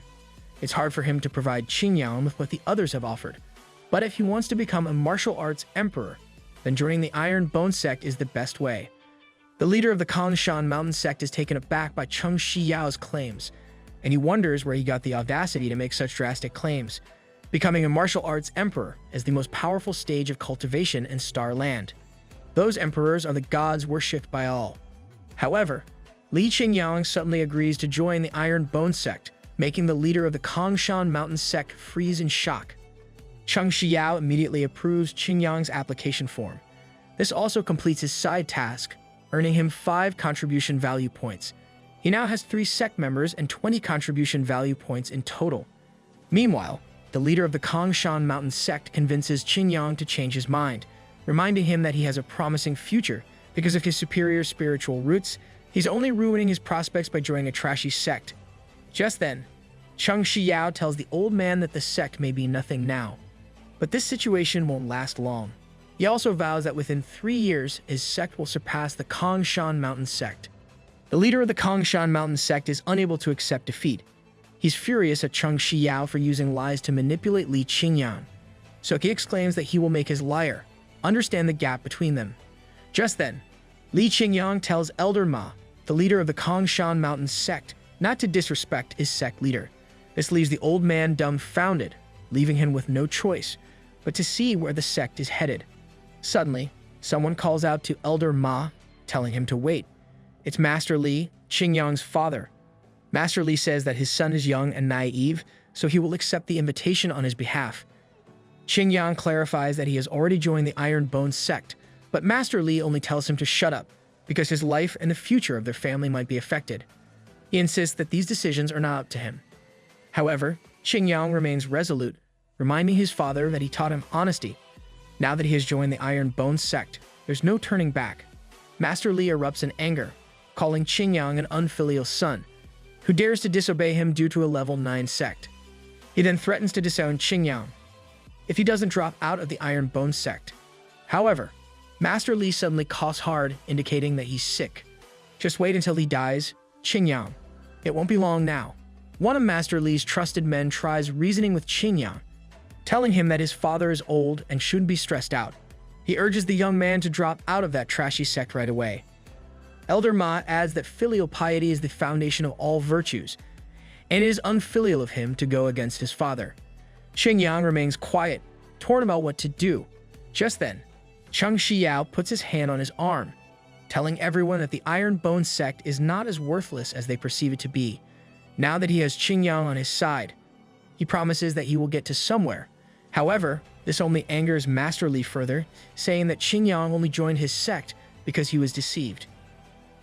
It's hard for him to provide Qingyang with what the others have offered, but if he wants to become a martial arts emperor, then joining the Iron Bone Sect is the best way. The leader of the Kongshan Mountain Sect is taken aback by Chengxiao's claims, and he wonders where he got the audacity to make such drastic claims. Becoming a martial arts emperor is the most powerful stage of cultivation in Starland. Those emperors are the gods worshipped by all. However, Li Qingyang suddenly agrees to join the Iron Bone Sect, making the leader of the Kongshan Mountain Sect freeze in shock. Chengxiao immediately approves Qingyang's application form. This also completes his side task, earning him 5 contribution value points. He now has 3 sect members and 20 contribution value points in total. Meanwhile, the leader of the Kongshan Mountain Sect convinces Qingyang to change his mind, reminding him that he has a promising future because of his superior spiritual roots. He's only ruining his prospects by joining a trashy sect. Just then, Chengxiao tells the old man that the sect may be nothing now. But this situation won't last long. He also vows that within 3 years, his sect will surpass the Kongshan Mountain Sect. The leader of the Kongshan Mountain Sect is unable to accept defeat. He's furious at Chengxiao for using lies to manipulate Li Qingyang. So he exclaims that he will make his liar understand the gap between them. Just then, Li Qingyang tells Elder Ma, the leader of the Kongshan Mountain Sect, not to disrespect his sect leader. This leaves the old man dumbfounded, leaving him with no choice but to see where the sect is headed. Suddenly, someone calls out to Elder Ma, telling him to wait. It's Master Li, Qingyang's father. Master Li says that his son is young and naive, so he will accept the invitation on his behalf. Qingyang clarifies that he has already joined the Iron Bone Sect, but Master Li only tells him to shut up, because his life and the future of their family might be affected. He insists that these decisions are not up to him. However, Qingyang remains resolute, reminding his father that he taught him honesty. Now that he has joined the Iron Bone Sect, there's no turning back. Master Li erupts in anger, calling Qingyang an unfilial son, who dares to disobey him due to a level 9 sect. He then threatens to disown Qingyang if he doesn't drop out of the Iron Bone Sect. However, Master Li suddenly coughs hard, indicating that he's sick. Just wait until he dies, Qingyang. It won't be long now. One of Master Li's trusted men tries reasoning with Qingyang, telling him that his father is old and shouldn't be stressed out. He urges the young man to drop out of that trashy sect right away. Elder Ma adds that filial piety is the foundation of all virtues, and it is unfilial of him to go against his father. Qingyang remains quiet, torn about what to do. Just then, Chengxiao puts his hand on his arm, telling everyone that the Iron Bone Sect is not as worthless as they perceive it to be. Now that he has Qingyang on his side, he promises that he will get to somewhere. However, this only angers Master Li further, saying that Qingyang only joined his sect because he was deceived.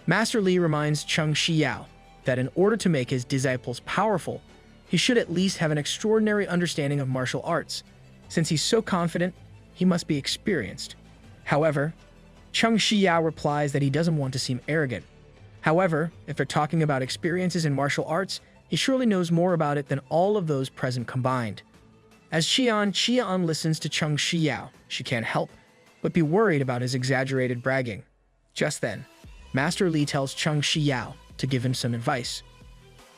Master Li reminds Chengxiao that in order to make his disciples powerful, he should at least have an extraordinary understanding of martial arts. Since he's so confident, he must be experienced. However, Chengxiao replies that he doesn't want to seem arrogant. However, if they're talking about experiences in martial arts, he surely knows more about it than all of those present combined. As Qian listens to Chengxiao, she can't help but be worried about his exaggerated bragging. Just then, Master Li tells Chengxiao to give him some advice.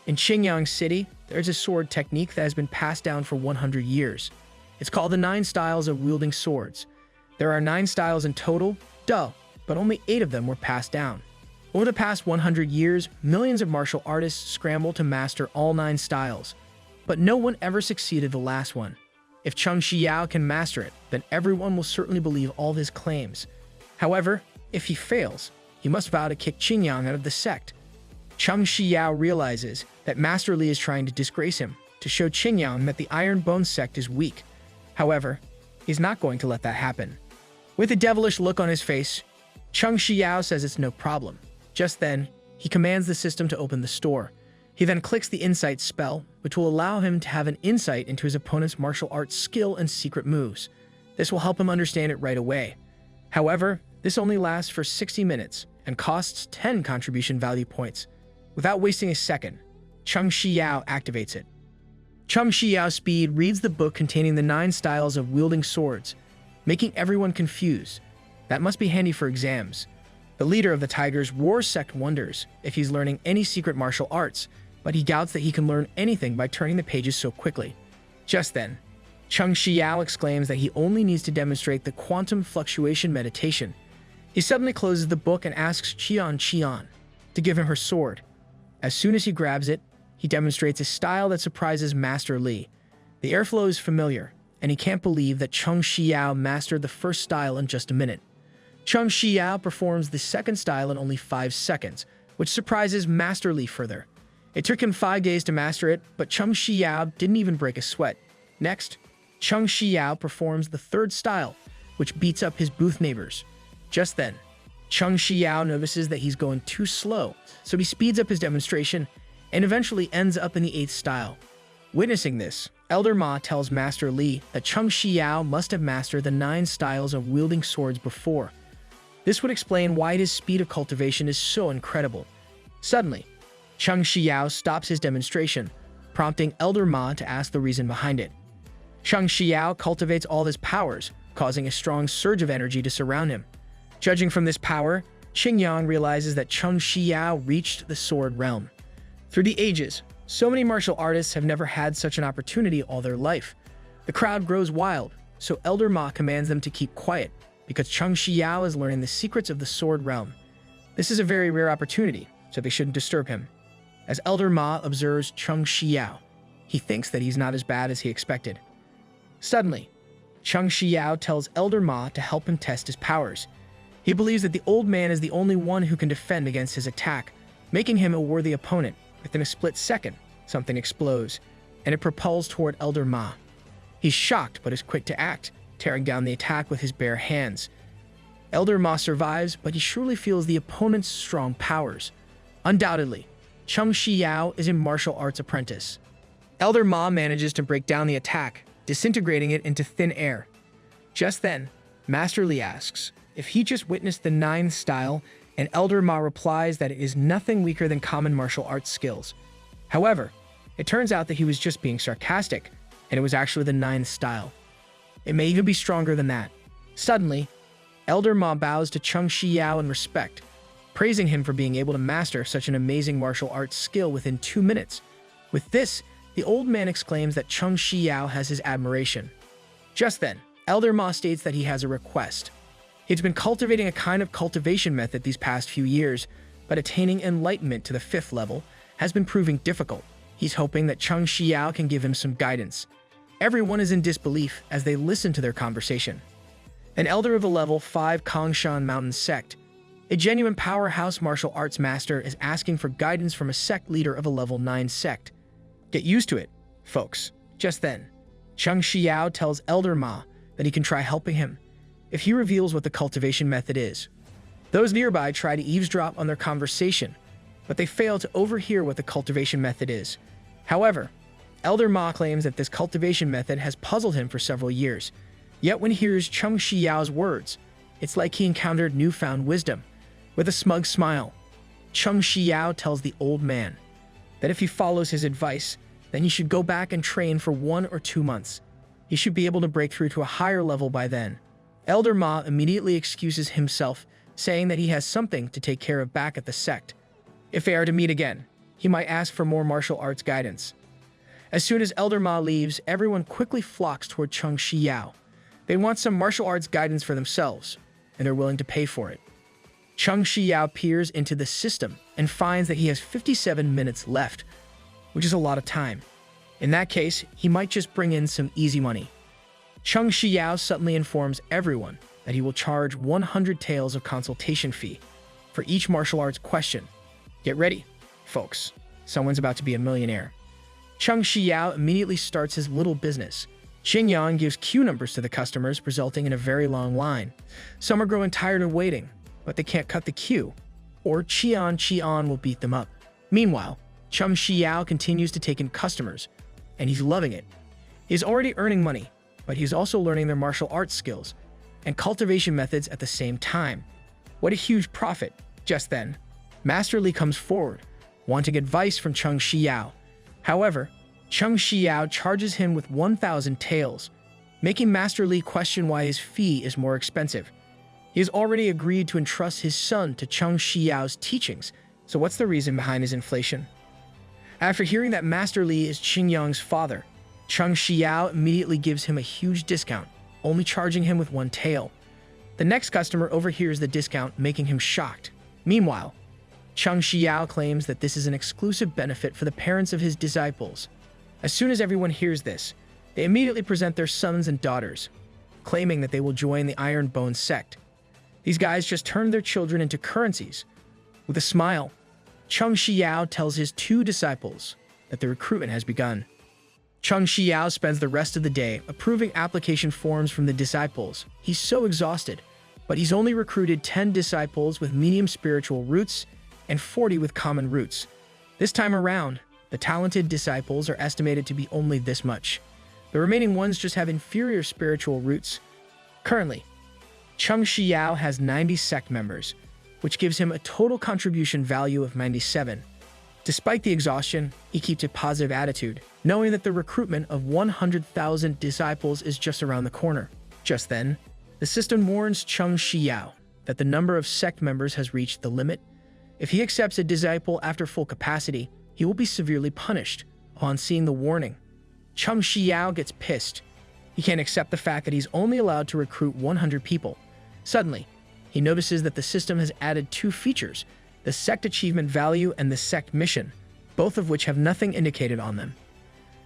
In Qingyang City, there's a sword technique that has been passed down for 100 years. It's called the 9 styles of wielding swords. There are 9 styles in total, but only 8 of them were passed down. Over the past 100 years, millions of martial artists scrambled to master all 9 styles, but no one ever succeeded the last one. If Chengxiao can master it, then everyone will certainly believe all of his claims. However, if he fails, he must vow to kick Qingyang out of the sect. Chengxiao realizes that Master Li is trying to disgrace him, to show Qingyang that the Iron Bone Sect is weak. However, he's not going to let that happen. With a devilish look on his face, Chengxiao says it's no problem. Just then, he commands the system to open the store. He then clicks the insight spell, which will allow him to have an insight into his opponent's martial arts skill and secret moves. This will help him understand it right away. However, this only lasts for 60 minutes and costs 10 contribution value points. Without wasting a second, Chengxiao activates it. Chengxiao Speed reads the book containing the 9 styles of wielding swords, making everyone confused. That must be handy for exams. The leader of the Tiger's War Sect wonders if he's learning any secret martial arts, but he doubts that he can learn anything by turning the pages so quickly. Just then, Chengxiao exclaims that he only needs to demonstrate the quantum fluctuation meditation. He suddenly closes the book and asks Qian to give him her sword. As soon as he grabs it, he demonstrates a style that surprises Master Li. The airflow is familiar, and he can't believe that Chengxiao mastered the first style in just a minute. Chengxiao performs the second style in only 5 seconds, which surprises Master Li further. It took him 5 days to master it, but Chengxiao didn't even break a sweat. Next, Chengxiao performs the third style, which beats up his booth neighbors. Just then, Chengxiao notices that he's going too slow, so he speeds up his demonstration and eventually ends up in the 8th style. Witnessing this, Elder Ma tells Master Li that Chengxiao must have mastered the 9 styles of wielding swords before. This would explain why his speed of cultivation is so incredible. Suddenly, Chengxiao stops his demonstration, prompting Elder Ma to ask the reason behind it. Chengxiao cultivates all his powers, causing a strong surge of energy to surround him. Judging from this power, Qingyang realizes that Chengxiao reached the sword realm. Through the ages, so many martial artists have never had such an opportunity all their life. The crowd grows wild, so Elder Ma commands them to keep quiet, because Chengxiao is learning the secrets of the sword realm. This is a very rare opportunity, so they shouldn't disturb him. As Elder Ma observes Chengxiao, he thinks that he's not as bad as he expected. Suddenly, Chengxiao tells Elder Ma to help him test his powers. He believes that the old man is the only one who can defend against his attack, making him a worthy opponent. Within a split second, something explodes, and it propels toward Elder Ma. He's shocked but is quick to act, tearing down the attack with his bare hands. Elder Ma survives, but he surely feels the opponent's strong powers. Undoubtedly, Chengxiao is a martial arts apprentice. Elder Ma manages to break down the attack, disintegrating it into thin air. Just then, Master Li asks if he just witnessed the ninth style, and Elder Ma replies that it is nothing weaker than common martial arts skills. However, it turns out that he was just being sarcastic, and it was actually the ninth style. It may even be stronger than that. Suddenly, Elder Ma bows to Chengxiao in respect, praising him for being able to master such an amazing martial arts skill within 2 minutes. With this, the old man exclaims that Chengxiao has his admiration. Just then, Elder Ma states that he has a request. He's been cultivating a kind of cultivation method these past few years, but attaining enlightenment to the 5th level has been proving difficult. He's hoping that Chengxiao can give him some guidance. Everyone is in disbelief as they listen to their conversation. An elder of the level 5 Kongshan Mountain Sect, a genuine powerhouse martial arts master, is asking for guidance from a sect leader of a level 9 sect. Get used to it, folks. Just then, Chengxiao tells Elder Ma that he can try helping him if he reveals what the cultivation method is. Those nearby try to eavesdrop on their conversation, but they fail to overhear what the cultivation method is. However, Elder Ma claims that this cultivation method has puzzled him for several years. Yet when he hears Chengxiao's words, it's like he encountered newfound wisdom. With a smug smile, Chengxiao tells the old man that if he follows his advice, then he should go back and train for 1 or 2 months. He should be able to break through to a higher level by then. Elder Ma immediately excuses himself, saying that he has something to take care of back at the sect. If they are to meet again, he might ask for more martial arts guidance. As soon as Elder Ma leaves, everyone quickly flocks toward Chengxiao. They want some martial arts guidance for themselves, and they're willing to pay for it. Chengxiao peers into the system and finds that he has 57 minutes left, which is a lot of time. In that case, he might just bring in some easy money. Chengxiao suddenly informs everyone that he will charge 100 taels of consultation fee for each martial arts question. Get ready, folks. Someone's about to be a millionaire. Chengxiao immediately starts his little business. Qingyang gives queue numbers to the customers, resulting in a very long line. Some are growing tired of waiting, but they can't cut the queue, or Qian will beat them up. Meanwhile, Chengxiao continues to take in customers, and he's loving it. He's already earning money, but he's also learning their martial arts skills and cultivation methods at the same time. What a huge profit. Just then, Master Li comes forward, wanting advice from Chengxiao. However, Chengxiao charges him with 1,000 taels, making Master Li question why his fee is more expensive. He has already agreed to entrust his son to Chengxiao's teachings, so what's the reason behind his inflation? After hearing that Master Li is Qingyang's father, Chengxiao immediately gives him a huge discount, only charging him with 1 tael. The next customer overhears the discount, making him shocked. Meanwhile, Chengxiao claims that this is an exclusive benefit for the parents of his disciples. As soon as everyone hears this, they immediately present their sons and daughters, claiming that they will join the Iron Bone Sect. These guys just turned their children into currencies. With a smile, Chengxiao tells his 2 disciples that the recruitment has begun. Chengxiao spends the rest of the day approving application forms from the disciples. He's so exhausted, but he's only recruited 10 disciples with medium spiritual roots and 40 with common roots. This time around, the talented disciples are estimated to be only this much. The remaining ones just have inferior spiritual roots. Currently, Chengxiao has 90 sect members, which gives him a total contribution value of 97. Despite the exhaustion, he keeps a positive attitude, knowing that the recruitment of 100,000 disciples is just around the corner. Just then, the system warns Chengxiao that the number of sect members has reached the limit. If he accepts a disciple after full capacity, he will be severely punished. Upon seeing the warning, Chengxiao gets pissed. He can't accept the fact that he's only allowed to recruit 100 people. Suddenly, he notices that the system has added 2 features, the sect achievement value and the sect mission, both of which have nothing indicated on them.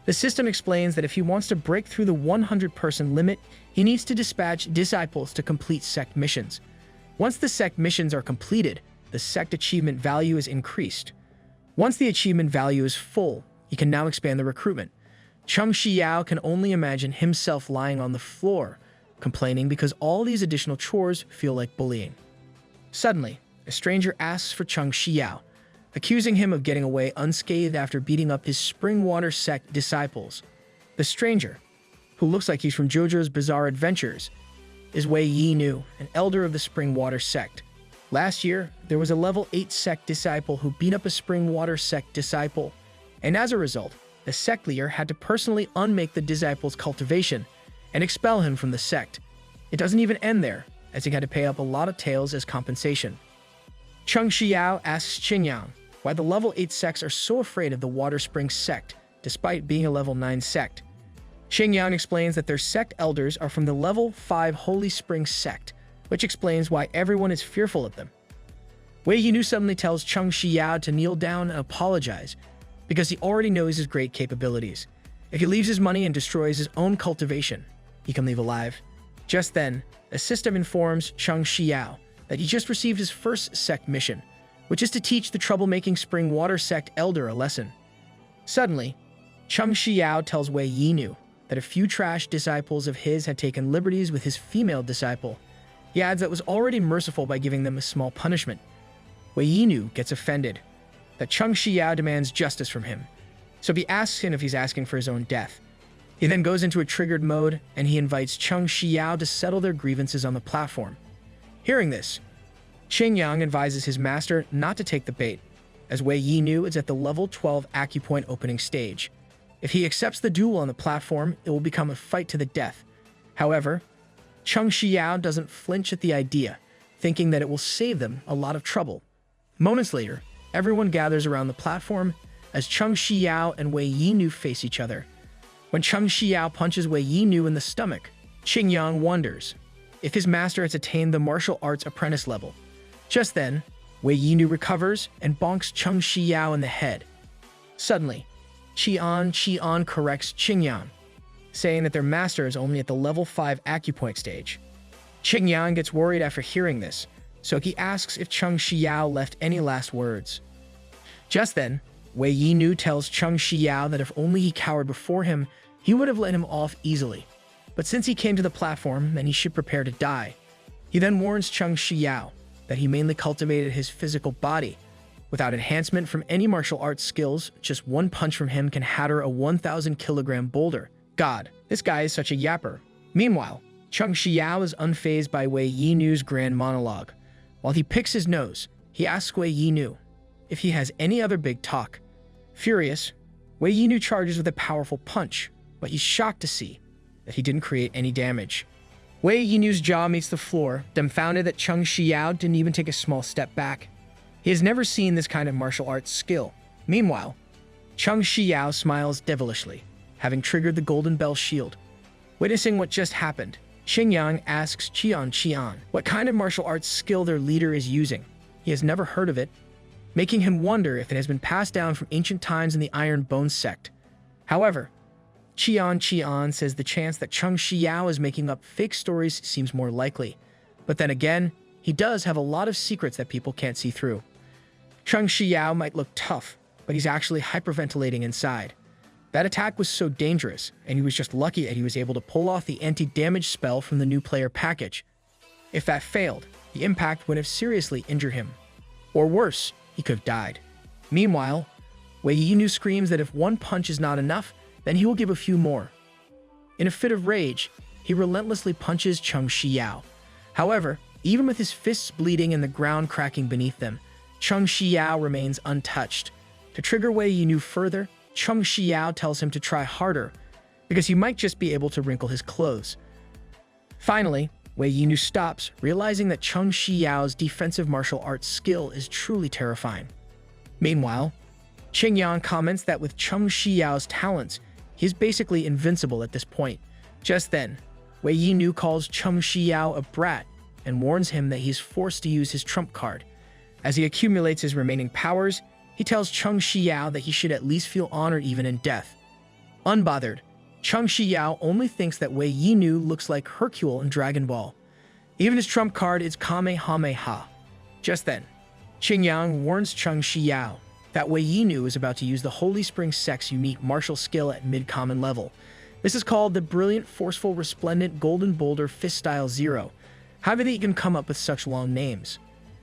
The system explains that if he wants to break through the 100-person limit, he needs to dispatch disciples to complete sect missions. Once the sect missions are completed, the sect achievement value is increased. Once the achievement value is full, he can now expand the recruitment. Chengxiao can only imagine himself lying on the floor, complaining because all these additional chores feel like bullying. Suddenly, a stranger asks for Chengxiao, accusing him of getting away unscathed after beating up his Springwater Sect disciples. The stranger, who looks like he's from JoJo's Bizarre Adventures, is Wei Yinu, an elder of the Springwater Sect. Last year, there was a level 8 sect disciple who beat up a Springwater Sect disciple, and as a result, the sect leader had to personally unmake the disciple's cultivation and expel him from the sect. It doesn't even end there, as he had to pay up a lot of taels as compensation. Chengxiao asks Qingyang why the level 8 sects are so afraid of the Water Spring Sect, despite being a level 9 sect. Qingyang explains that their sect elders are from the level 5 Holy Spring Sect, which explains why everyone is fearful of them. Wei Yinu suddenly tells Chengxiao to kneel down and apologize, because he already knows his great capabilities. If he leaves his money and destroys his own cultivation, he can leave alive. Just then, a system informs Chengxiao that he just received his first sect mission, which is to teach the troublemaking Springwater Sect elder a lesson. Suddenly, Chengxiao tells Wei Yinu that a few trash disciples of his had taken liberties with his female disciple. He adds that was already merciful by giving them a small punishment. Wei Yinu gets offended that Chengxiao demands justice from him, so he asks him if he's asking for his own death. He then goes into a triggered mode, and he invites Chengxiao to settle their grievances on the platform. Hearing this, Qingyang advises his master not to take the bait, as Wei Yinu is at the level 12 acupoint opening stage. If he accepts the duel on the platform, it will become a fight to the death. However, Chengxiao doesn't flinch at the idea, thinking that it will save them a lot of trouble. Moments later, everyone gathers around the platform as Chengxiao and Wei Yinu face each other. When Chengxiao punches Wei Yinu in the stomach, Qingyang wonders if his master has attained the martial arts apprentice level. Just then, Wei Yinu recovers and bonks Chengxiao in the head. Suddenly, Qian corrects Qingyang, saying that their master is only at the level 5 acupoint stage. Qingyang gets worried after hearing this, so he asks if Chengxiao left any last words. Just then, Wei Yinu tells Chengxiao that if only he cowered before him, he would have let him off easily. But since he came to the platform, then he should prepare to die. He then warns Chengxiao that he mainly cultivated his physical body. Without enhancement from any martial arts skills, just one punch from him can hatter a 1,000-kilogram boulder. God, this guy is such a yapper. Meanwhile, Chengxiao is unfazed by Wei Yinu's grand monologue. While he picks his nose, he asks Wei Yinu if he has any other big talk. Furious, Wei Yinu charges with a powerful punch, but he's shocked to see that he didn't create any damage. Wei Yinu's jaw meets the floor, dumbfounded that Chengxiao didn't even take a small step back. He has never seen this kind of martial arts skill. Meanwhile, Chengxiao smiles devilishly, having triggered the Golden Bell shield. Witnessing what just happened, Qingyang asks Qian what kind of martial arts skill their leader is using. He has never heard of it, making him wonder if it has been passed down from ancient times in the Iron Bone Sect. However, Qian says the chance that Chengxiao is making up fake stories seems more likely. But then again, he does have a lot of secrets that people can't see through. Chengxiao might look tough, but he's actually hyperventilating inside. That attack was so dangerous, and he was just lucky that he was able to pull off the anti-damage spell from the new player package. If that failed, the impact would have seriously injured him. Or worse, he could have died. Meanwhile, Wei Yinu screams that if one punch is not enough, then he will give a few more. In a fit of rage, he relentlessly punches Chengxiao. However, even with his fists bleeding and the ground cracking beneath them, Chengxiao remains untouched. To trigger Wei Yinu further, Chengxiao tells him to try harder, because he might just be able to wrinkle his clothes. Finally, Wei Yinu stops, realizing that Chengxiao's defensive martial arts skill is truly terrifying. Meanwhile, Qingyang comments that with Chengxiao's talents, he is basically invincible at this point. Just then, Wei Yinu calls Chengxiao a brat and warns him that he's forced to use his trump card. As he accumulates his remaining powers, he tells Chengxiao that he should at least feel honored even in death. Unbothered, Chengxiao only thinks that Wei Yinu looks like Hercule in Dragon Ball. Even his trump card is Kamehameha. Just then, Qingyang warns Chengxiao that Wei Yinu is about to use the Holy Spring Sect's unique martial skill at mid-common level. This is called the brilliant, forceful, resplendent, golden boulder fist-style zero. How did he even come up with such long names?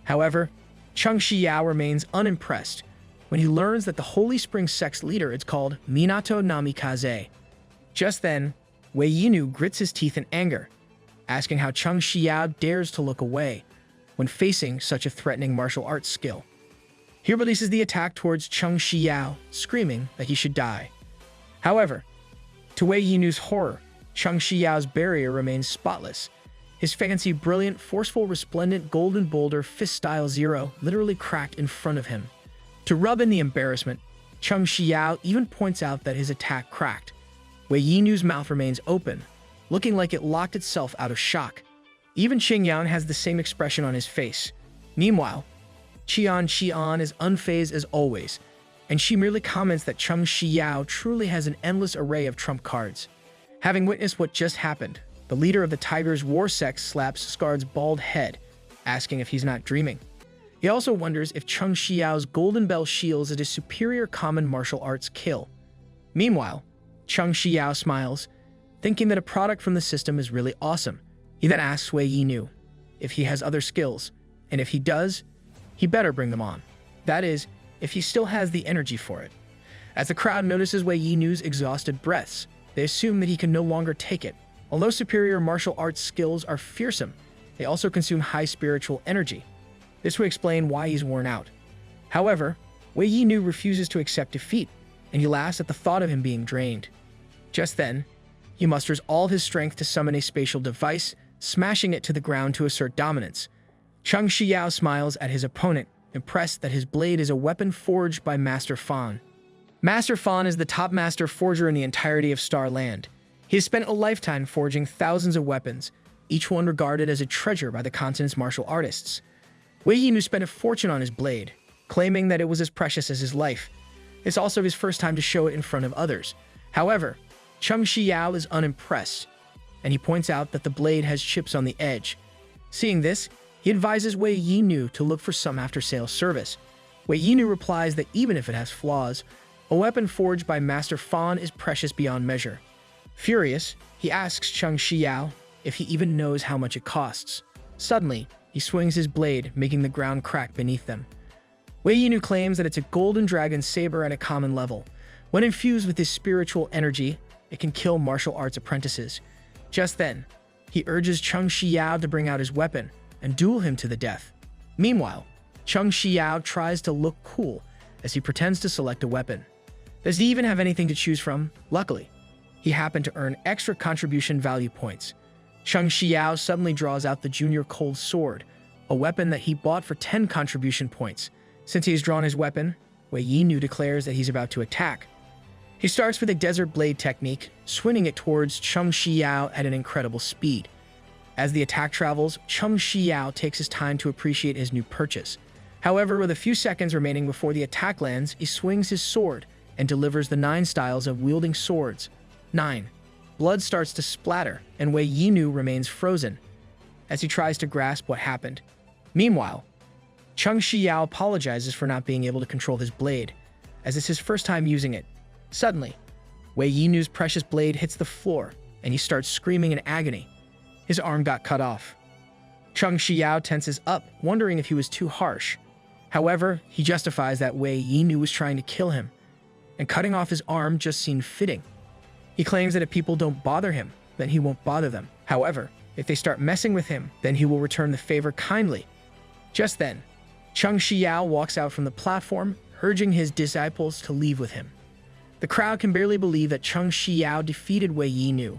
However, Chengxiao remains unimpressed when he learns that the Holy Spring sect's leader is called Minato Namikaze. Just then, Wei Yinu grits his teeth in anger, asking how Chengxiao dares to look away when facing such a threatening martial arts skill. He releases the attack towards Chengxiao, screaming that he should die. However, to Wei Yinu's horror, Chengxiao's barrier remains spotless. His fancy, brilliant, forceful, resplendent golden boulder fist-style zero literally cracked in front of him. To rub in the embarrassment, Chengxiao even points out that his attack cracked. Wei Yinu's mouth remains open, looking like it locked itself out of shock. Even Qingyang has the same expression on his face. Meanwhile, Qian is unfazed as always, and she merely comments that Chengxiao truly has an endless array of trump cards. Having witnessed what just happened, the leader of the Tiger's War Sect slaps Scarred's bald head, asking if he's not dreaming. He also wonders if Chengxiao's Golden Bell shields is a superior common martial arts kill. Meanwhile, Chengxiao smiles, thinking that a product from the system is really awesome. He then asks Wei Yinu if he has other skills, and if he does, he better bring them on. That is, if he still has the energy for it. As the crowd notices Wei Yinu's exhausted breaths, they assume that he can no longer take it. Although superior martial arts skills are fearsome, they also consume high spiritual energy. This would explain why he's worn out. However, Wei Yinu refuses to accept defeat, and he laughs at the thought of him being drained. Just then, he musters all his strength to summon a spatial device, smashing it to the ground to assert dominance. Chengxiao smiles at his opponent, impressed that his blade is a weapon forged by Master Fan. Master Fan is the top master forger in the entirety of Starland. He has spent a lifetime forging thousands of weapons, each one regarded as a treasure by the continent's martial artists. Wei Yinu spent a fortune on his blade, claiming that it was as precious as his life. It's also his first time to show it in front of others. However, Chengxiao is unimpressed, and he points out that the blade has chips on the edge. Seeing this, he advises Wei Yinu to look for some after-sales service. Wei Yinu replies that even if it has flaws, a weapon forged by Master Fan is precious beyond measure. Furious, he asks Chengxiao if he even knows how much it costs. Suddenly, he swings his blade, making the ground crack beneath them. Wei Yinu claims that it's a golden dragon saber at a common level. When infused with his spiritual energy, it can kill martial arts apprentices. Just then, he urges Chengxiao to bring out his weapon and duel him to the death. Meanwhile, Chengxiao tries to look cool as he pretends to select a weapon. Does he even have anything to choose from? Luckily, he happened to earn extra contribution value points. Chengxiao suddenly draws out the Junior Cold Sword, a weapon that he bought for 10 contribution points. Since he has drawn his weapon, Wei Yinu declares that he's about to attack. He starts with a desert blade technique, swinging it towards Chengxiao at an incredible speed. As the attack travels, Chengxiao takes his time to appreciate his new purchase. However, with a few seconds remaining before the attack lands, he swings his sword and delivers the 9 styles of wielding swords. 9. Blood starts to splatter, and Wei Yinu remains frozen as he tries to grasp what happened. Meanwhile, Chengxiao apologizes for not being able to control his blade, as it's his first time using it. Suddenly, Wei Yinu's precious blade hits the floor, and he starts screaming in agony. His arm got cut off. Chengxiao tenses up, wondering if he was too harsh. However, he justifies that Wei Yinu was trying to kill him, and cutting off his arm just seemed fitting. He claims that if people don't bother him, then he won't bother them. However, if they start messing with him, then he will return the favor kindly. Just then, Chengxiao walks out from the platform, urging his disciples to leave with him. The crowd can barely believe that Chengxiao defeated Wei Yinu,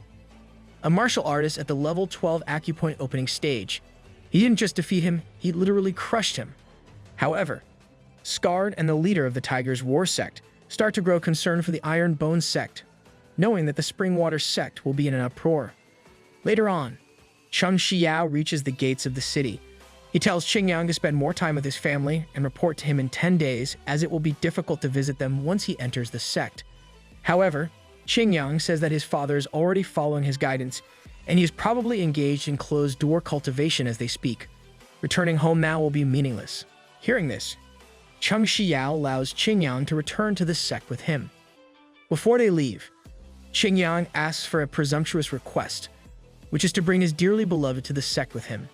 a martial artist at the level 12 acupoint opening stage. He didn't just defeat him, he literally crushed him. However, Scarred and the leader of the Tiger's War Sect start to grow concerned for the Iron Bone Sect, knowing that the Springwater Sect will be in an uproar. Later on, Chengxiao reaches the gates of the city. He tells Qingyang to spend more time with his family and report to him in 10 days, as it will be difficult to visit them once he enters the sect. However, Qingyang says that his father is already following his guidance, and he is probably engaged in closed-door cultivation as they speak. Returning home now will be meaningless. Hearing this, Chengxiao allows Qingyang to return to the sect with him. Before they leave, Qingyang asks for a presumptuous request, which is to bring his dearly beloved to the sect with him.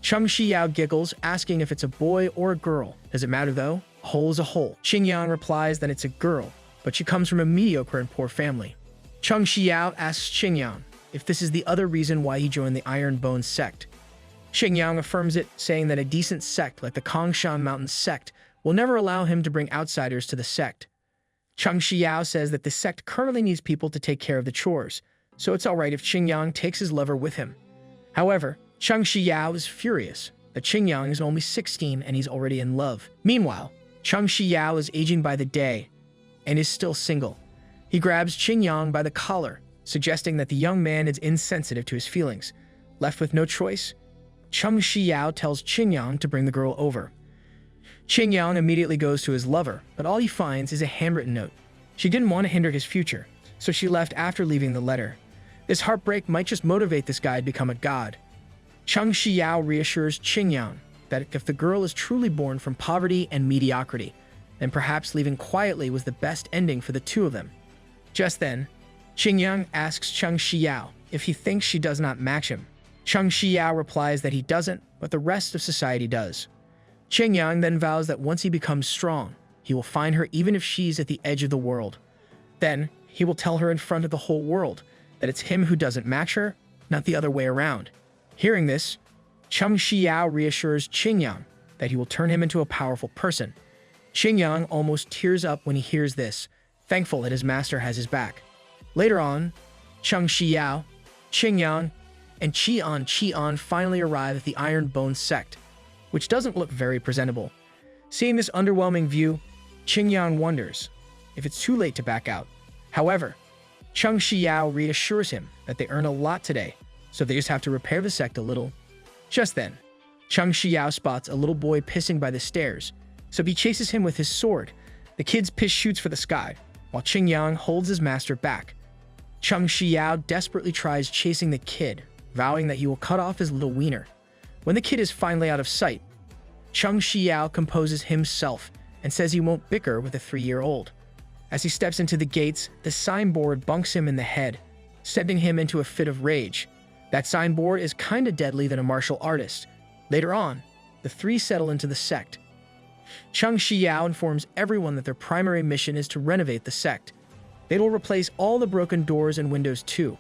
Chengxiao giggles, asking if it's a boy or a girl. Does it matter though? A hole is a hole. Qingyang replies that it's a girl, but she comes from a mediocre and poor family. Chengxiao asks Qingyang if this is the other reason why he joined the Iron Bone Sect. Qingyang affirms it, saying that a decent sect like the Kongshan Mountain Sect will never allow him to bring outsiders to the sect. Chengxiao says that the sect currently needs people to take care of the chores, so it's alright if Qingyang takes his lover with him. However, Chengxiao is furious that Qingyang is only 16 and he's already in love. Meanwhile, Chengxiao is aging by the day and is still single. He grabs Qingyang by the collar, suggesting that the young man is insensitive to his feelings. Left with no choice, Chengxiao tells Qingyang to bring the girl over. Qingyang immediately goes to his lover, but all he finds is a handwritten note. She didn't want to hinder his future, so she left after leaving the letter. This heartbreak might just motivate this guy to become a god. Chengxiao reassures Qingyang that if the girl is truly born from poverty and mediocrity, then perhaps leaving quietly was the best ending for the two of them. Just then, Qingyang asks Chengxiao if he thinks she does not match him. Chengxiao replies that he doesn't, but the rest of society does. Qingyang then vows that once he becomes strong, he will find her even if she's at the edge of the world. Then, he will tell her in front of the whole world that it's him who doesn't match her, not the other way around. Hearing this, Chengxiao reassures Qingyang that he will turn him into a powerful person. Qingyang almost tears up when he hears this, thankful that his master has his back. Later on, Chengxiao, Qingyang, and Qian finally arrive at the Iron Bone Sect, which doesn't look very presentable. Seeing this underwhelming view, Qingyang wonders if it's too late to back out. However, Chengxiao reassures him that they earn a lot today, so they just have to repair the sect a little. Just then, Chengxiao spots a little boy pissing by the stairs, so he chases him with his sword. The kid's piss shoots for the sky, while Qingyang holds his master back. Chengxiao desperately tries chasing the kid, vowing that he will cut off his little wiener. When the kid is finally out of sight, Chengxiao composes himself and says he won't bicker with a 3-year-old. As he steps into the gates, the signboard bunks him in the head, sending him into a fit of rage. That signboard is kinda deadly than a martial artist. Later on, the three settle into the sect. Chengxiao informs everyone that their primary mission is to renovate the sect. They will replace all the broken doors and windows too.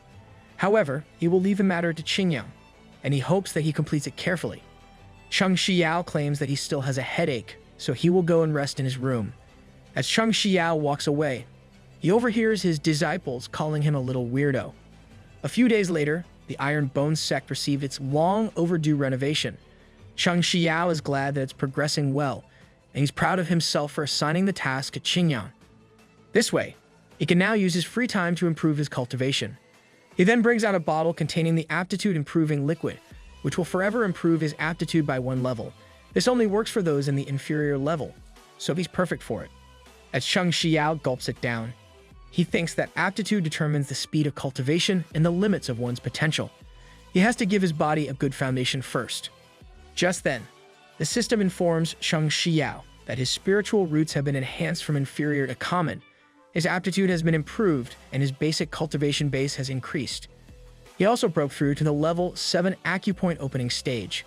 However, he will leave the matter to Qingyang, and he hopes that he completes it carefully. Chengxiao claims that he still has a headache, so he will go and rest in his room. As Chengxiao walks away, he overhears his disciples calling him a little weirdo. A few days later, the Iron Bone Sect received its long overdue renovation. Chengxiao is glad that it's progressing well, and he's proud of himself for assigning the task to Qingyang. This way, he can now use his free time to improve his cultivation. He then brings out a bottle containing the aptitude-improving liquid, which will forever improve his aptitude by 1 level. This only works for those in the inferior level, so he's perfect for it. As Chengxiao gulps it down, he thinks that aptitude determines the speed of cultivation and the limits of one's potential. He has to give his body a good foundation first. Just then, the system informs Chengxiao that his spiritual roots have been enhanced from inferior to common. His aptitude has been improved, and his basic cultivation base has increased. He also broke through to the level 7 acupoint opening stage.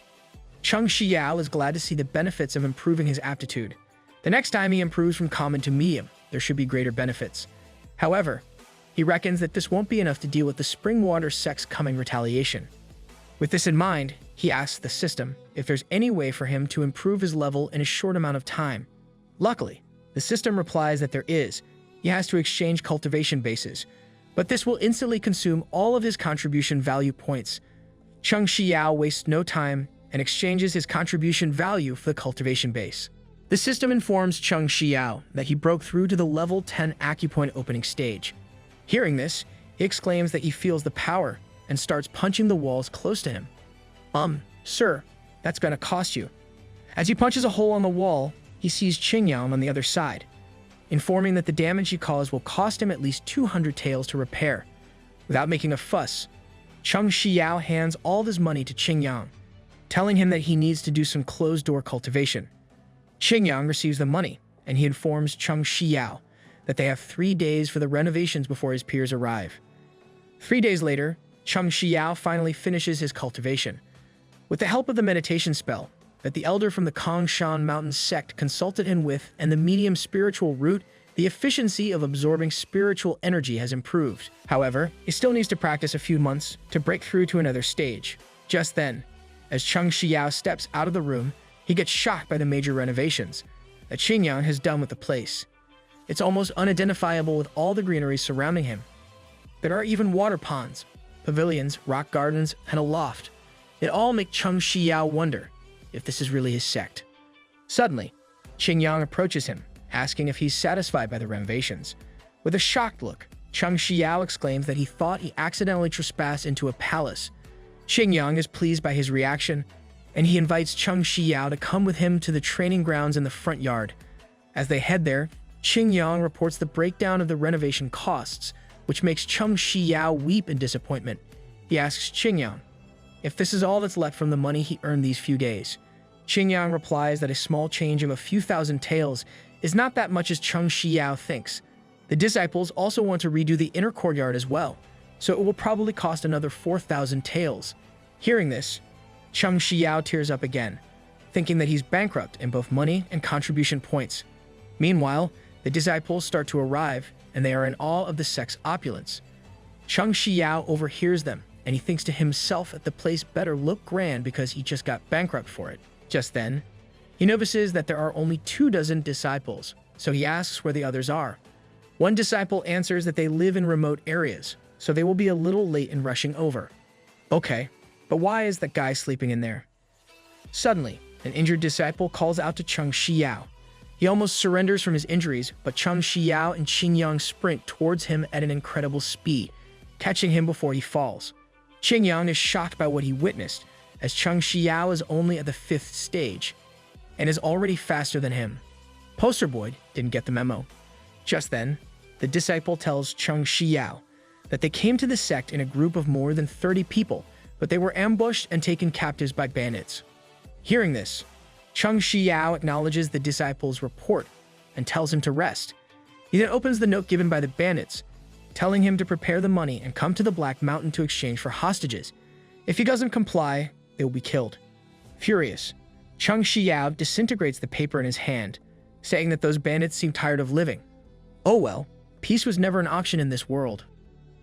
Chengxiao is glad to see the benefits of improving his aptitude. The next time he improves from common to medium, there should be greater benefits. However, he reckons that this won't be enough to deal with the Springwater sect's coming retaliation. With this in mind, he asks the system if there's any way for him to improve his level in a short amount of time. Luckily, the system replies that there is. He has to exchange cultivation bases, but this will instantly consume all of his contribution value points. Chengxiao wastes no time and exchanges his contribution value for the cultivation base. The system informs Chengxiao that he broke through to the level 10 acupoint opening stage. Hearing this, he exclaims that he feels the power and starts punching the walls close to him. Sir, that's gonna cost you." As he punches a hole on the wall, he sees Qingyang on the other side, informing that the damage he caused will cost him at least 200 taels to repair. Without making a fuss, Chengxiao hands all of his money to Qingyang, telling him that he needs to do some closed-door cultivation. Qingyang receives the money, and he informs Chengxiao that they have 3 days for the renovations before his peers arrive. 3 days later, Chengxiao finally finishes his cultivation. With the help of the meditation spell that the elder from the Kongshan Mountain sect consulted him with and the medium spiritual root, the efficiency of absorbing spiritual energy has improved. However, he still needs to practice a few months to break through to another stage. Just then, as Chengxiao steps out of the room, he gets shocked by the major renovations that Qingyang has done with the place. It's almost unidentifiable with all the greenery surrounding him. There are even water ponds, pavilions, rock gardens, and a loft. It all make Chengxiao wonder if this is really his sect. Suddenly, Qingyang approaches him, asking if he's satisfied by the renovations. With a shocked look, Chengxiao exclaims that he thought he accidentally trespassed into a palace. Qingyang is pleased by his reaction, and he invites Chengxiao to come with him to the training grounds in the front yard. As they head there, Qingyang reports the breakdown of the renovation costs, which makes Chengxiao weep in disappointment. He asks Qingyang if this is all that's left from the money he earned these few days. Qingyang replies that a small change of a few thousand taels is not that much as Chengxiao thinks. The disciples also want to redo the inner courtyard as well, so it will probably cost another 4,000 taels. Hearing this, Chengxiao tears up again, thinking that he's bankrupt in both money and contribution points. Meanwhile, the disciples start to arrive, and they are in awe of the sect's opulence. Chengxiao overhears them, and he thinks to himself that the place better look grand because he just got bankrupt for it. Just then, he notices that there are only 24 disciples, so he asks where the others are. One disciple answers that they live in remote areas, so they will be a little late in rushing over. Okay, but why is that guy sleeping in there? Suddenly, an injured disciple calls out to Chengxiao. He almost surrenders from his injuries, but Chengxiao and Qingyang sprint towards him at an incredible speed, catching him before he falls. Qingyang is shocked by what he witnessed, as Chengxiao is only at the 5th stage, and is already faster than him. Poster Boy didn't get the memo. Just then, the disciple tells Chengxiao that they came to the sect in a group of more than 30 people, but they were ambushed and taken captives by bandits. Hearing this, Chengxiao acknowledges the disciple's report and tells him to rest. He then opens the note given by the bandits, telling him to prepare the money and come to the Black Mountain to exchange for hostages. If he doesn't comply, they will be killed. Furious, Chengxiao disintegrates the paper in his hand, saying that those bandits seem tired of living. Oh well, peace was never an option in this world.